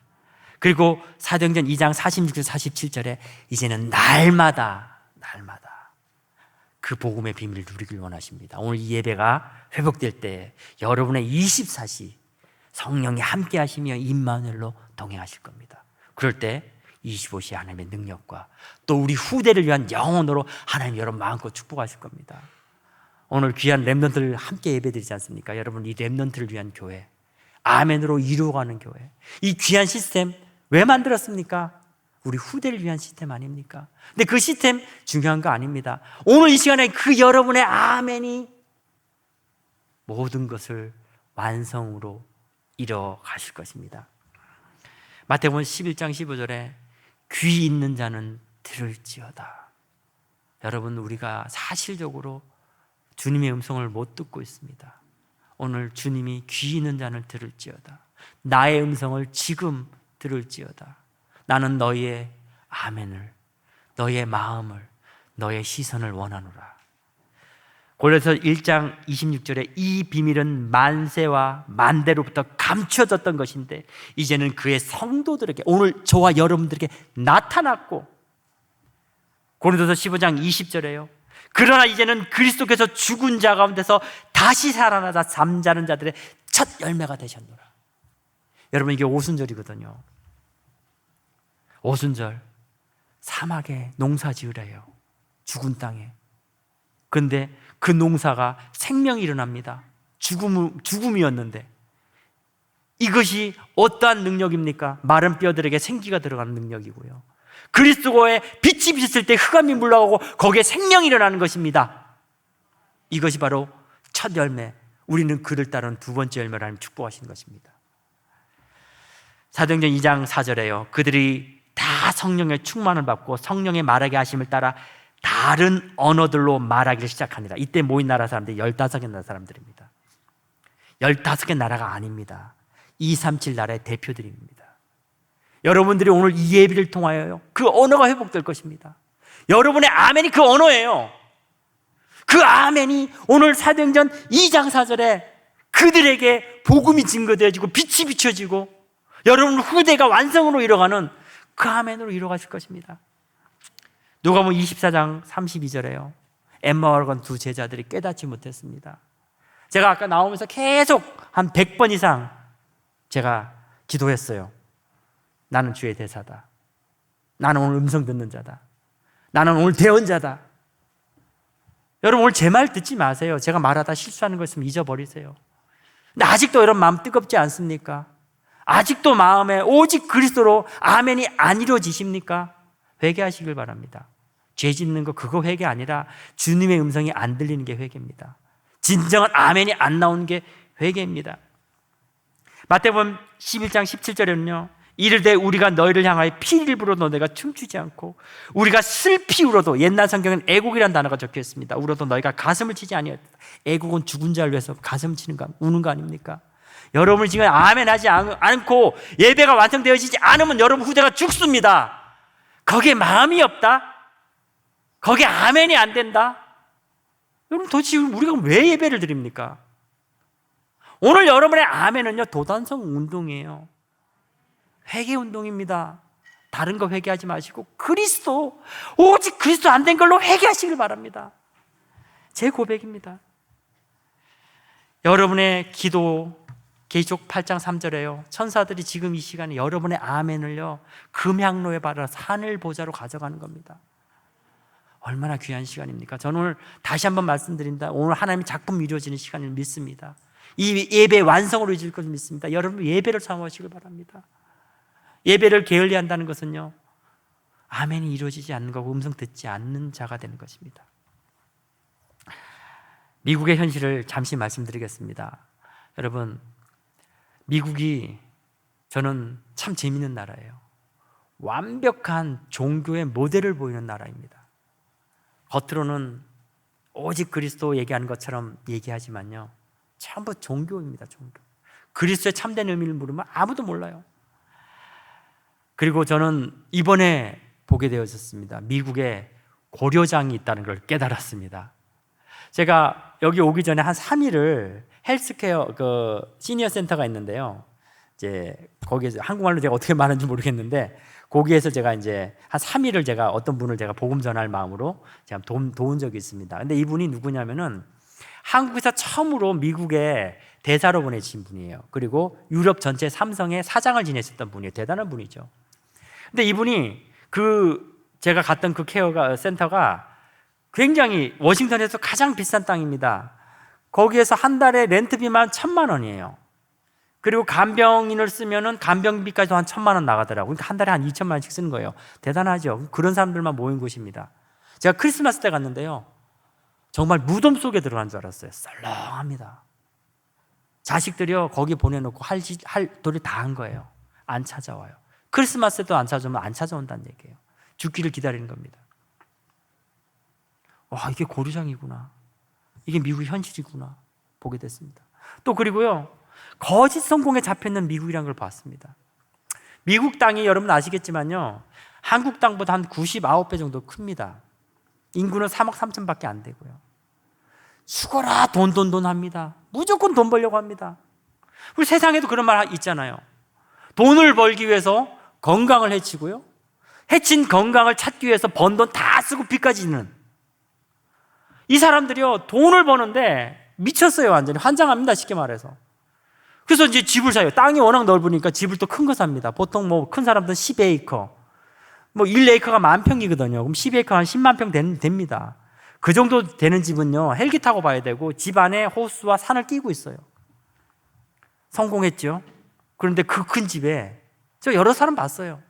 Speaker 11: 그리고 사도행전 2장 46절 47절에 이제는 날마다 그 복음의 비밀을 누리길 원하십니다. 오늘 이 예배가 회복될 때 여러분의 24시 성령이 함께 하시며 임마누엘로 동행하실 겁니다. 그럴 때 25시 하나님의 능력과 또 우리 후대를 위한 영혼으로 하나님 여러분 마음껏 축복하실 겁니다. 오늘 귀한 렘넌트를 함께 예배드리지 않습니까? 여러분, 이 렘넌트를 위한 교회, 아멘으로 이루어가는 교회, 이 귀한 시스템 왜 만들었습니까? 우리 후대를 위한 시스템 아닙니까? 근데 그 시스템 중요한 거 아닙니다. 오늘 이 시간에 그 여러분의 아멘이 모든 것을 완성으로 이뤄 가실 것입니다. 마태복음 11장 15절에 귀 있는 자는 들을지어다. 여러분, 우리가 사실적으로 주님의 음성을 못 듣고 있습니다. 오늘 주님이 귀 있는 자를 들을지어다. 나의 음성을 지금 들을지어다. 나는 너희의 아멘을, 너희의 마음을, 너의 시선을 원하노라. 고린도서 1장 26절에 이 비밀은 만세와 만대로부터 감춰졌던 것인데 이제는 그의 성도들에게, 오늘 저와 여러분들에게 나타났고, 고린도서 15장 20절에요. 그러나 이제는 그리스도께서 죽은 자 가운데서 다시 살아나자 잠자는 자들의 첫 열매가 되셨노라. 여러분, 이게 오순절이거든요. 오순절, 사막에 농사 지으래요. 죽은 땅에. 근데 그 농사가 생명이 일어납니다. 죽음이었는데 이것이 어떠한 능력입니까? 마른 뼈들에게 생기가 들어가는 능력이고요. 그리스도의 빛이 비쳤을 때 흑암이 물러가고 거기에 생명이 일어나는 것입니다. 이것이 바로 첫 열매, 우리는 그를 따른 두 번째 열매를 하나님 축복하신 것입니다. 사도행전 2장 4절에요. 그들이 다 성령의 충만을 받고 성령의 말하게 하심을 따라 다른 언어들로 말하기를 시작합니다. 이때 모인 나라 사람들이 15개 나라 사람들입니다. 15개 나라가 아닙니다. 237 나라의 대표들입니다. 여러분들이 오늘 이 예비를 통하여 그 언어가 회복될 것입니다. 여러분의 아멘이 그 언어예요. 그 아멘이 오늘 사도행전 2장 4절에 그들에게 복음이 증거되어지고 빛이 비춰지고 여러분 후대가 완성으로 이뤄가는 그 아멘으로 이뤄가실 것입니다. 누가복음 24장 32절에요. 엠마오로 간 두 제자들이 깨닫지 못했습니다. 제가 아까 나오면서 계속 한 100번 이상 제가 기도했어요. 나는 주의 대사다. 나는 오늘 음성 듣는 자다. 나는 오늘 대언자다. 여러분, 오늘 제 말 듣지 마세요. 제가 말하다 실수하는 거 있으면 잊어버리세요. 근데 아직도 여러분 마음 뜨겁지 않습니까? 아직도 마음에 오직 그리스도로 아멘이 안 이루어지십니까? 회개하시길 바랍니다. 죄 짓는 거 그거 회개 아니라 주님의 음성이 안 들리는 게 회개입니다. 진정한 아멘이 안 나오는 게 회개입니다. 마태복음 11장 17절에는요. 이르되 우리가 너희를 향하여 피를 불어도 너희가 춤추지 않고 우리가 슬피 울어도, 옛날 성경엔 애곡이라는 단어가 적혀 있습니다. 울어도 너희가 가슴을 치지 아니하였다. 애곡은 죽은 자를 위해서 가슴 치는 거, 우는 거 아닙니까? 여러분이 지금 아멘 하지 않고 예배가 완성되어지지 않으면 여러분 후대가 죽습니다. 거기에 마음이 없다? 거기에 아멘이 안 된다? 여러분 도대체 우리가 왜 예배를 드립니까? 오늘 여러분의 아멘은요 도단성 운동이에요. 회개 운동입니다. 다른 거 회개하지 마시고 그리스도, 오직 그리스도 안 된 걸로 회개하시길 바랍니다. 제 고백입니다. 여러분의 기도, 계시록 8장 3절에요. 천사들이 지금 이 시간에 여러분의 아멘을요 금향로에 받아서 하늘 보좌로 가져가는 겁니다. 얼마나 귀한 시간입니까? 저는 오늘 다시 한번 말씀드린다. 오늘 하나님의 작품이 이루어지는 시간을 믿습니다. 이 예배 완성으로 이루어질 것을 믿습니다. 여러분 예배를 사모하시길 바랍니다. 예배를 게을리한다는 것은요 아멘이 이루어지지 않는 거고 음성 듣지 않는 자가 되는 것입니다. 미국의 현실을 잠시 말씀드리겠습니다. 여러분, 미국이 저는 참 재미있는 나라예요. 완벽한 종교의 모델을 보이는 나라입니다. 겉으로는 오직 그리스도 얘기하는 것처럼 얘기하지만요 전부 종교입니다. 종교. 그리스도의 참된 의미를 물으면 아무도 몰라요. 그리고 저는 이번에 보게 되었습니다. 미국에 고려장이 있다는 걸 깨달았습니다. 제가 여기 오기 전에 한 3일을 헬스케어 그 시니어 센터가 있는데요. 이제 거기에서 한국말로 제가 어떻게 말하는지 모르겠는데 거기에서 제가 이제 한 3일을 제가 어떤 분을 제가 복음 전할 마음으로 제가 도운 적이 있습니다. 근데 이분이 누구냐면은 한국에서 처음으로 미국에 대사로 보내신 분이에요. 그리고 유럽 전체 삼성의 사장을 지내셨던 분이에요. 대단한 분이죠. 근데 이분이 제가 갔던 그 케어가 센터가 굉장히 워싱턴에서 가장 비싼 땅입니다. 거기에서 한 달에 렌트비만 1,000만 원이에요. 그리고 간병인을 쓰면은 간병비까지도 한 1,000만 원 나가더라고요. 그러니까 한 달에 한 2천만 원씩 쓰는 거예요. 대단하죠. 그런 사람들만 모인 곳입니다. 제가 크리스마스 때 갔는데요. 정말 무덤 속에 들어간 줄 알았어요. 썰렁합니다. 자식들이요 거기 보내놓고 할 도리 다 한 거예요. 안 찾아와요. 크리스마스 때도 안 찾아오면 안 찾아온다는 얘기예요. 죽기를 기다리는 겁니다. 와, 이게 고르장이구나. 이게 미국의 현실이구나. 보게 됐습니다. 또 그리고요, 거짓 성공에 잡혀있는 미국이라는 걸 봤습니다. 미국 땅이 여러분 아시겠지만요, 한국 땅보다 한 99배 정도 큽니다. 인구는 3억 3천밖에 안 되고요. 죽어라 돈 합니다. 무조건 돈 벌려고 합니다. 우리 세상에도 그런 말 있잖아요. 돈을 벌기 위해서 건강을 해치고요, 해친 건강을 찾기 위해서 번 돈 다 쓰고 빚까지 지는 이 사람들이요, 돈을 버는데 미쳤어요. 완전히 환장합니다, 쉽게 말해서. 그래서 이제 집을 사요. 땅이 워낙 넓으니까 집을 또 큰 거 삽니다. 보통 뭐 큰 사람들은 10에이커, 뭐 1에이커가 10,000평이거든요. 그럼 10에이커 한 10만 평 됩니다. 그 정도 되는 집은요, 헬기 타고 봐야 되고 집 안에 호수와 산을 끼고 있어요. 성공했죠. 그런데 그 큰 집에 저 여러 사람 봤어요.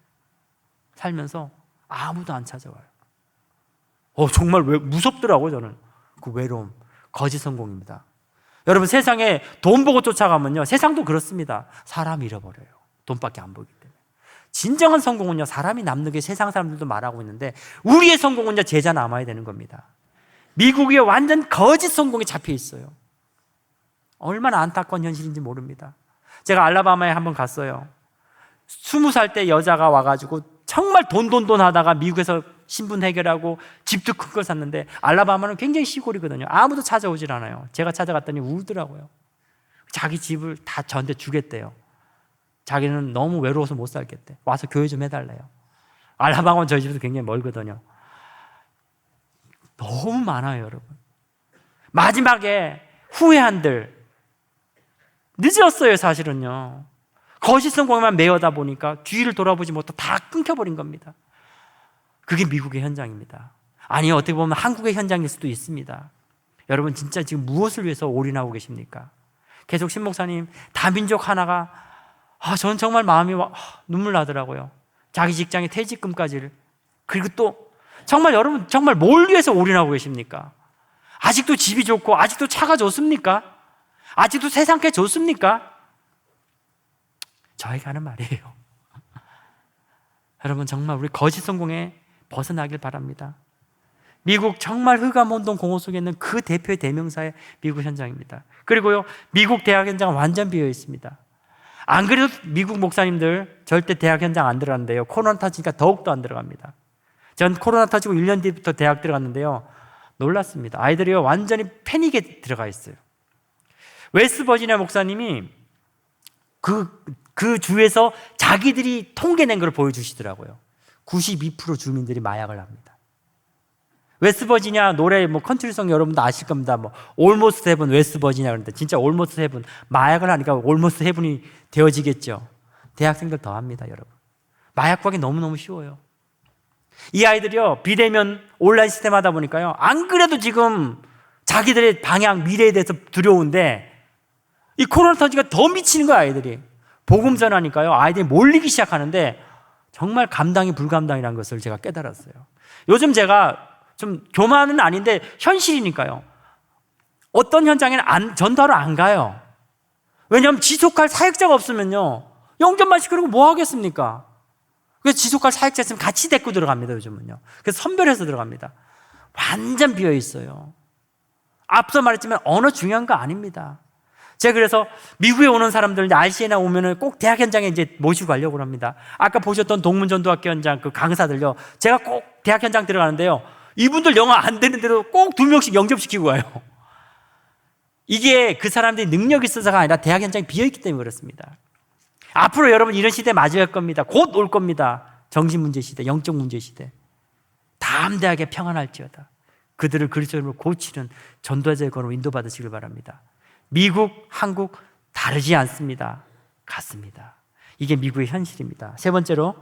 Speaker 11: 살면서 아무도 안 찾아와요. 정말 무섭더라고요. 저는 그 외로움, 거짓 성공입니다. 여러분, 세상에 돈 보고 쫓아가면요, 세상도 그렇습니다. 사람 잃어버려요. 돈밖에 안 보이기 때문에. 진정한 성공은요, 사람이 남는 게 세상 사람들도 말하고 있는데, 우리의 성공은요, 제자 남아야 되는 겁니다. 미국이 완전 거짓 성공에 잡혀 있어요. 얼마나 안타까운 현실인지 모릅니다. 제가 알라바마에 한번 갔어요. 20살 때 여자가 와가지고 정말 돈 하다가 미국에서 신분 해결하고 집도 큰 걸 샀는데, 알라바마는 굉장히 시골이거든요. 아무도 찾아오질 않아요. 제가 찾아갔더니 울더라고요. 자기 집을 다 저한테 주겠대요. 자기는 너무 외로워서 못 살겠대. 와서 교회 좀 해달래요. 알라바마는 저희 집에서 굉장히 멀거든요. 너무 많아요, 여러분. 마지막에 후회한들 늦었어요, 사실은요. 거짓 성공에만 매여다 보니까 뒤를 돌아보지 못하고 다 끊겨버린 겁니다. 그게 미국의 현장입니다. 아니, 어떻게 보면 한국의 현장일 수도 있습니다. 여러분, 진짜 지금 무엇을 위해서 올인하고 계십니까? 계속 신 목사님, 다민족 하나가, 저는 정말 마음이 눈물 나더라고요. 자기 직장의 퇴직금까지를. 그리고 또 정말 여러분, 정말 뭘 위해서 올인하고 계십니까? 아직도 집이 좋고 아직도 차가 좋습니까? 아직도 세상 게 좋습니까? 저에게 하는 말이에요. 여러분, 정말 우리 거짓 성공에 벗어나길 바랍니다. 미국 정말 흑암운동 공허 속에 있는 그 대표의 대명사의 미국 현장입니다. 그리고요, 미국 대학 현장은 완전 비어 있습니다. 안 그래도 미국 목사님들 절대 대학 현장 안 들어간대요. 코로나 터지니까 더욱더 안 들어갑니다. 전 코로나 터지고 1년 뒤부터 대학 들어갔는데요, 놀랐습니다. 아이들이요, 완전히 패닉에 들어가 있어요. 웨스트버지니아 목사님이 그 주에서 자기들이 통계낸 걸 보여주시더라고요. 92% 주민들이 마약을 합니다. 웨스트버지니아 노래 컨트리송 여러분도 아실 겁니다. Almost Heaven 웨스트버지니아, 그런데 진짜 Almost Heaven, 마약을 하니까 Almost Heaven이 되어지겠죠. 대학생들 더 합니다, 여러분. 마약 구하기 너무너무 쉬워요. 이 아이들이요, 비대면 온라인 시스템 하다 보니까요, 안 그래도 지금 자기들의 방향, 미래에 대해서 두려운데 이 코로나 터지가 더 미치는 거야, 아이들이. 복음 전하니까요, 아이들이 몰리기 시작하는데 정말 감당이 불감당이라는 것을 제가 깨달았어요. 요즘 제가 좀 교만은 아닌데 현실이니까요, 어떤 현장에는 전도하러 안 가요. 왜냐하면 지속할 사역자가 없으면요, 영접만 시키려고 뭐 하겠습니까? 그래서 지속할 사역자 있으면 같이 데리고 들어갑니다, 요즘은요. 그래서 선별해서 들어갑니다. 완전 비어 있어요. 앞서 말했지만 언어 중요한 거 아닙니다. 제가 그래서 미국에 오는 사람들, RC에나 오면은 꼭 대학 현장에 이제 모시고 가려고 합니다. 아까 보셨던 동문전도학교 현장 그 강사들요, 제가 꼭 대학 현장 들어가는데요, 이분들 영어 안 되는데도 꼭 2명씩 영접시키고 가요. 이게 그 사람들이 능력이 있어서가 아니라 대학 현장이 비어있기 때문에 그렇습니다. 앞으로 여러분 이런 시대 맞이할 겁니다. 곧 올 겁니다. 정신문제 시대, 영적 문제 시대. 담대하게 평안할지어다. 그들을 그리스도로 고치는 전도자의 걸음으로 인도받으시길 바랍니다. 미국, 한국 다르지 않습니다. 같습니다. 이게 미국의 현실입니다. 세 번째로,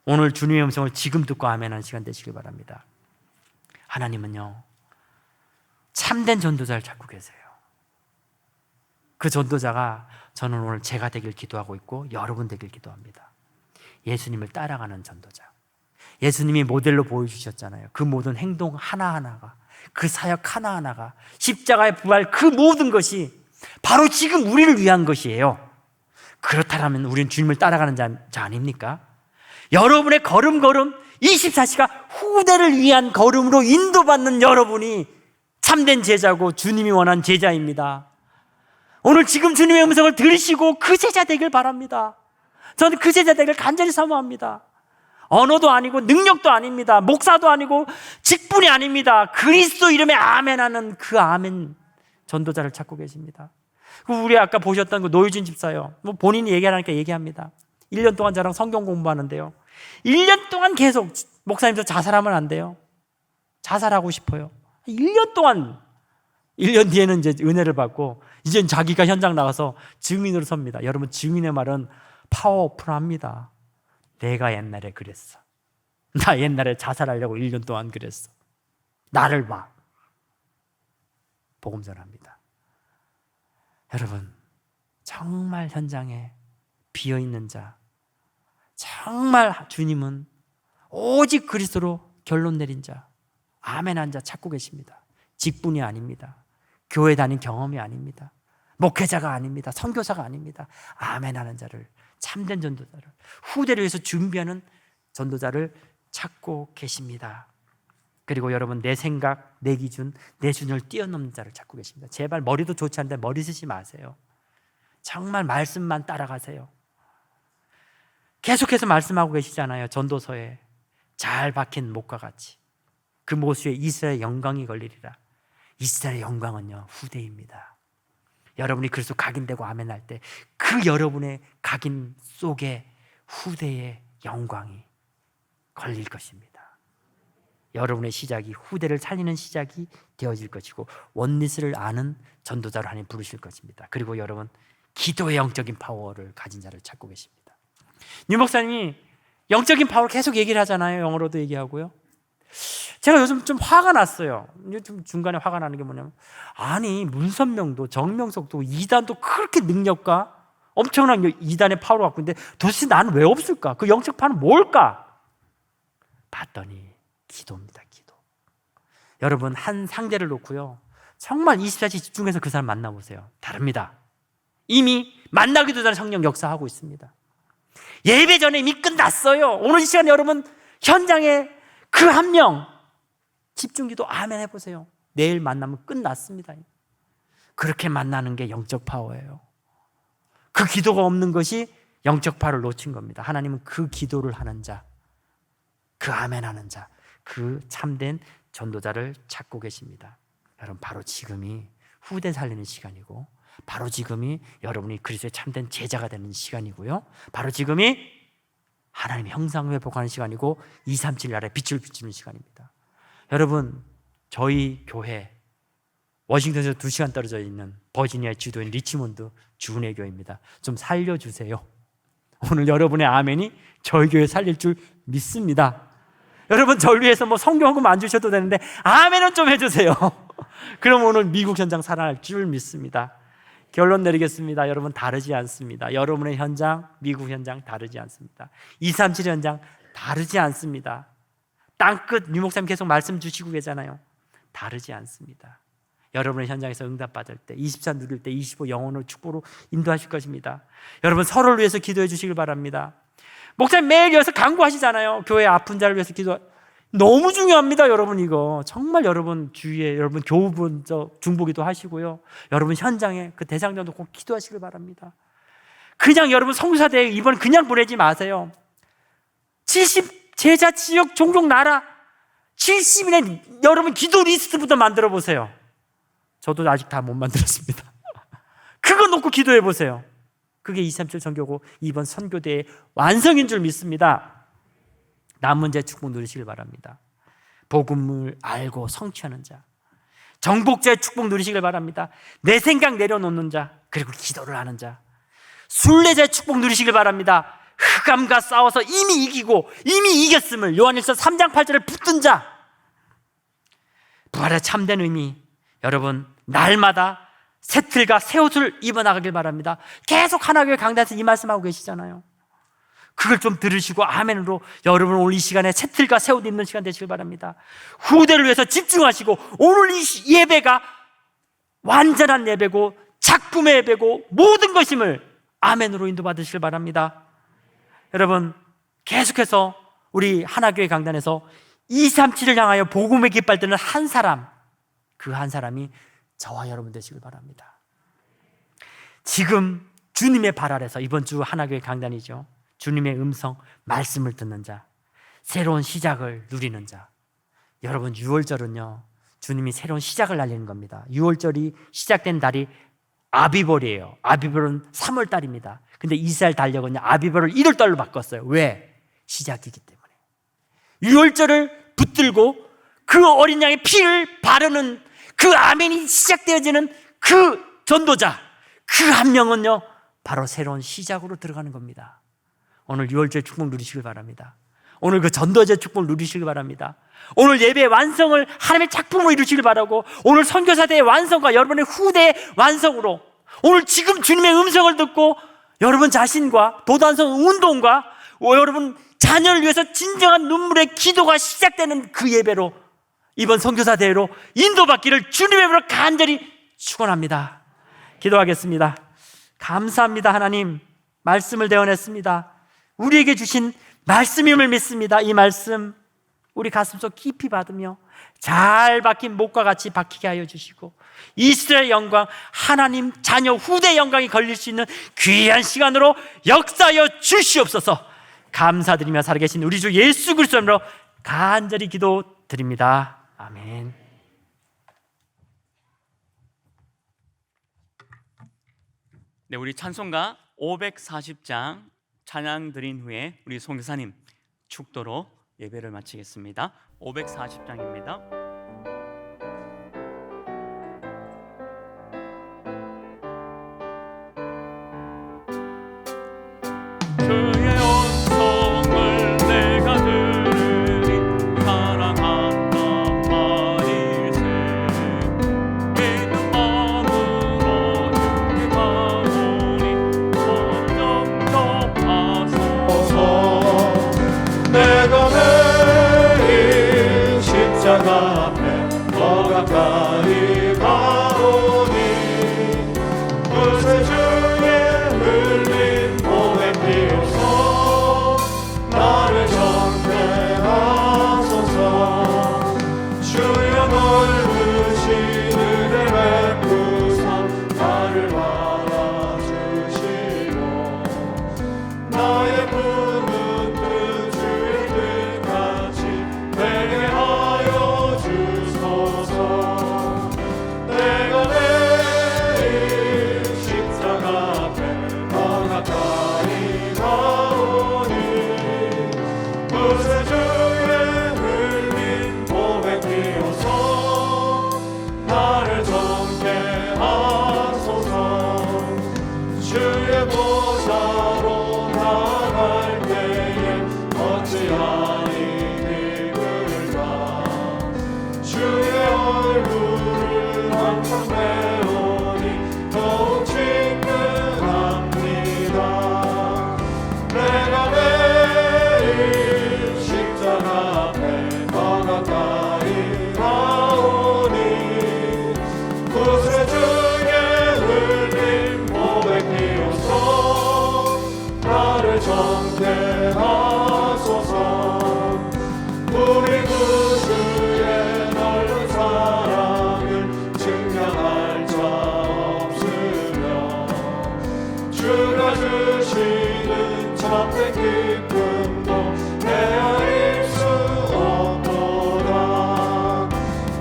Speaker 11: 오늘 주님의 음성을 지금 듣고 아멘하는 시간 되시길 바랍니다. 하나님은요, 참된 전도자를 찾고 계세요. 그 전도자가 저는 오늘 제가 되길 기도하고 있고 여러분 되길 기도합니다. 예수님을 따라가는 전도자. 예수님이 모델로 보여주셨잖아요. 그 모든 행동 하나하나가, 그 사역 하나하나가, 십자가의 부활, 그 모든 것이 바로 지금 우리를 위한 것이에요. 그렇다면 우리는 주님을 따라가는 자 아닙니까? 여러분의 걸음걸음 24시간 후대를 위한 걸음으로 인도받는 여러분이 참된 제자고 주님이 원한 제자입니다. 오늘 지금 주님의 음성을 들으시고 그 제자 되길 바랍니다. 저는 그 제자 되길 간절히 사모합니다. 언어도 아니고 능력도 아닙니다. 목사도 아니고 직분이 아닙니다. 그리스도 이름에 아멘하는 그 아멘 전도자를 찾고 계십니다. 우리 아까 보셨던 그 노유진 집사요. 뭐 본인이 얘기하니까 얘기합니다. 1년 동안 저랑 성경 공부하는데요. 1년 동안 계속 목사님도 자살하면 안 돼요. 자살하고 싶어요. 1년 동안 1년 뒤에는 이제 은혜를 받고 이젠 자기가 현장 나가서 증인으로 섭니다. 여러분 증인의 말은 파워풀합니다. 내가 옛날에 그랬어. 나 옛날에 자살하려고 1년 동안 그랬어. 나를 봐. 복음 전합니다. 여러분 정말 현장에 비어있는 자, 정말 주님은 오직 그리스도로 결론 내린 자, 아멘한 자 찾고 계십니다. 직분이 아닙니다. 교회 다닌 경험이 아닙니다. 목회자가 아닙니다. 선교사가 아닙니다. 아멘하는 자를, 참된 전도자를, 후대를 위해서 준비하는 전도자를 찾고 계십니다. 그리고 여러분 내 생각, 내 기준, 내 준을 뛰어넘는 자를 찾고 계십니다. 제발 머리도 좋지 않은데 머리 쓰지 마세요. 정말 말씀만 따라가세요. 계속해서 말씀하고 계시잖아요. 전도서에 잘 박힌 목과 같이 그 모수에 이스라엘의 영광이 걸리리라. 이스라엘의 영광은요 후대입니다. 여러분이 그리스도 각인되고 아멘할 때 그 여러분의 각인 속에 후대의 영광이 걸릴 것입니다. 여러분의 시작이 후대를 살리는 시작이 되어질 것이고 원리스를 아는 전도자로 하나님 부르실 것입니다. 그리고 여러분 기도의 영적인 파워를 가진 자를 찾고 계십니다. 유 목사님이 영적인 파워를 계속 얘기를 하잖아요. 영어로도 얘기하고요. 제가 요즘 좀 화가 났어요. 좀 중간에 화가 나는 게 뭐냐면 아니 문선명도 정명석도 이단도 그렇게 능력과 엄청난 이단의 파워를 갖고 있는데 도대체 나는 왜 없을까? 그 영적 파워는 뭘까? 봤더니 기도입니다. 기도. 여러분 한 상대를 놓고요 정말 24시간 집중해서 그 사람 만나보세요. 다릅니다. 이미 만나기도 전에 성령 역사하고 있습니다. 예배 전에 이미 끝났어요. 오늘 이 시간에 여러분 현장에 그 한 명 집중기도 아멘 해보세요. 내일 만나면 끝났습니다. 그렇게 만나는 게 영적 파워예요. 그 기도가 없는 것이 영적 파워를 놓친 겁니다. 하나님은 그 기도를 하는 자, 그 아멘 하는 자, 그 참된 전도자를 찾고 계십니다. 여러분 바로 지금이 후대 살리는 시간이고 바로 지금이 여러분이 그리스도의 참된 제자가 되는 시간이고요. 바로 지금이 하나님의 형상 회복하는 시간이고 237 나라의 빛을 비추는 시간입니다. 여러분 저희 교회 워싱턴에서 2시간 떨어져 있는 버지니아의 지도인 리치몬드 주은혜 교회입니다. 좀 살려주세요. 오늘 여러분의 아멘이 저희 교회 살릴 줄 믿습니다. 여러분 저를 위해서 뭐 성경금 안 주셔도 되는데 아멘은 좀 해주세요. 그럼 오늘 미국 현장 살아날 줄 믿습니다. 결론 내리겠습니다. 여러분 다르지 않습니다. 여러분의 현장, 미국 현장 다르지 않습니다. 237 현장 다르지 않습니다. 땅끝 유 목사님 계속 말씀 주시고 계잖아요. 다르지 않습니다. 여러분의 현장에서 응답받을 때 24 누릴 때 25 영혼을 축복으로 인도하실 것입니다. 여러분 서로를 위해서 기도해 주시길 바랍니다. 목사님 매일 여기서 강구하시잖아요. 교회 아픈 자를 위해서 기도. 너무 중요합니다. 여러분 이거 정말 여러분 주위에 여러분 교우분 중보기도 하시고요. 여러분 현장에 그 대상자도 꼭 기도하시길 바랍니다. 그냥 여러분 성사대회 이번 그냥 보내지 마세요. 70 제자 지역 종족 나라 70인의 여러분 기도 리스트부터 만들어 보세요. 저도 아직 다 못 만들었습니다. 그거 놓고 기도해 보세요. 그게 237 선교고 이번 선교대의 완성인 줄 믿습니다. 남은 자 축복 누리시길 바랍니다. 복음을 알고 성취하는 자, 정복자의 축복 누리시길 바랍니다. 내 생각 내려놓는 자, 그리고 기도를 하는 자, 순례자의 축복 누리시길 바랍니다. 흑암과 싸워서 이미 이기고 이미 이겼음을 요한일서 3장 8절에 붙든 자, 부활의 참된 의미, 여러분 날마다 새 틀과 새 옷을 입어나가길 바랍니다. 계속 하나교회 강단에서 이 말씀하고 계시잖아요. 그걸 좀 들으시고 아멘으로 여러분 오늘 이 시간에 새 틀과 새 옷 입는 시간 되시길 바랍니다. 후대를 위해서 집중하시고 오늘 이 예배가 완전한 예배고 작품의 예배고 모든 것임을 아멘으로 인도받으시길 바랍니다. 여러분 계속해서 우리 하나교회 강단에서 237을 향하여 복음의 깃발 드는 한 사람, 그 한 사람이 저와 여러분 되시길 바랍니다. 지금 주님의 발 아래서, 이번 주 하나교회 강단이죠, 주님의 음성, 말씀을 듣는 자, 새로운 시작을 누리는 자. 여러분, 6월절은요 주님이 새로운 시작을 알리는 겁니다. 6월절이 시작된 달이 아비벌이에요. 아비벌은 3월달입니다. 근데 이스라엘 달력은요 아비벌을 1월달로 바꿨어요. 왜? 시작이기 때문에. 6월절을 붙들고 그 어린 양의 피를 바르는 그 아멘이 시작되어지는 그 전도자, 그 한 명은요 바로 새로운 시작으로 들어가는 겁니다. 오늘 6월절 축복 누리시길 바랍니다. 오늘 그 전도제 축복을 누리시길 바랍니다. 오늘 예배의 완성을 하나님의 작품으로 이루시길 바라고, 오늘 선교사대의 완성과 여러분의 후대의 완성으로, 오늘 지금 주님의 음성을 듣고 여러분 자신과 도단성 운동과 여러분 자녀를 위해서 진정한 눈물의 기도가 시작되는 그 예배로, 이번 선교사대회로 인도받기를 주님의 이름으로 간절히 축원합니다. 기도하겠습니다. 감사합니다. 하나님, 말씀을 대언했습니다. 우리에게 주신 말씀임을 믿습니다. 이 말씀 우리 가슴속 깊이 받으며 잘 박힌 목과 같이 박히게 하여 주시고, 이스라엘 영광, 하나님 자녀 후대 영광이 걸릴 수 있는 귀한 시간으로 역사하여 주시옵소서. 감사드리며 살아계신 우리 주 예수 그리스도 이름으로 간절히 기도드립니다. 아멘.
Speaker 1: 네, 우리 찬송가 540장 찬양 드린 후에 우리 송교사님 축도로 예배를 마치겠습니다. 540장입니다.
Speaker 2: 그의 음성을 내가 들으리 사랑한다 말일세 믿는 마음으로 주님 가오니 점점 더하소서. 내가 매일 십자가 앞에 더 가까이 가오니 그새 주의 흘린 몸의 피로써 나를 정죄하소서. 주여 넓으신 은혜 베푸사 나를 바라주시고 나의 품은 그 주의 뜻같이 되게 하여 주소서. 내가 매일 십자가 앞에 더 가까이 가오니 그새 주의 흘린 몸의 피로써 나를 정죄하소서. 주의 보좌로 나갈 때에 어찌하리 기쁠까. 주의 얼굴을 항상 배우니 더욱 친근합니다. 내가 매일 십자가 앞에 더 가까이 가오니 그새 주의 흘린 몸의 피로써 나를 정죄하소서. 우리 구주의 넓은 사랑을 증명할 자 없으며 주가 주시는 참된 기쁨도 헤아릴 수 없도다.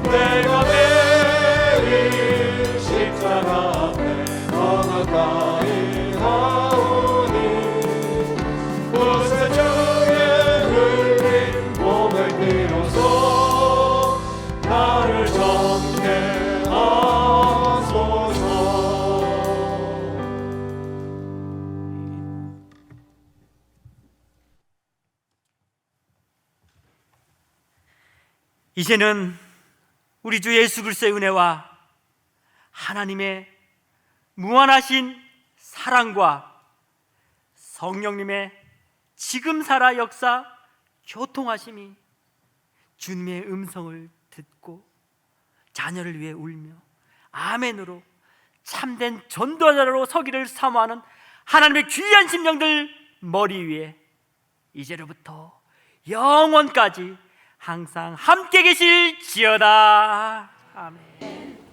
Speaker 2: 내가 매일 십자가 앞에 더 가까이 가오니 그새 주의 흘린 몸의 피로써 나를 정죄하소서.
Speaker 11: 이제는 우리 주 예수 그리스도의 은혜와 하나님의 무한하신 사랑과 성령님의 지금 살아 역사 교통하심이 주님의 음성을 듣고 자녀를 위해 울며 아멘으로 참된 전도자로 서기를 사모하는 하나님의 귀한 심령들 머리 위에 이제로부터 영원까지 항상 함께 계실지어다. 아멘.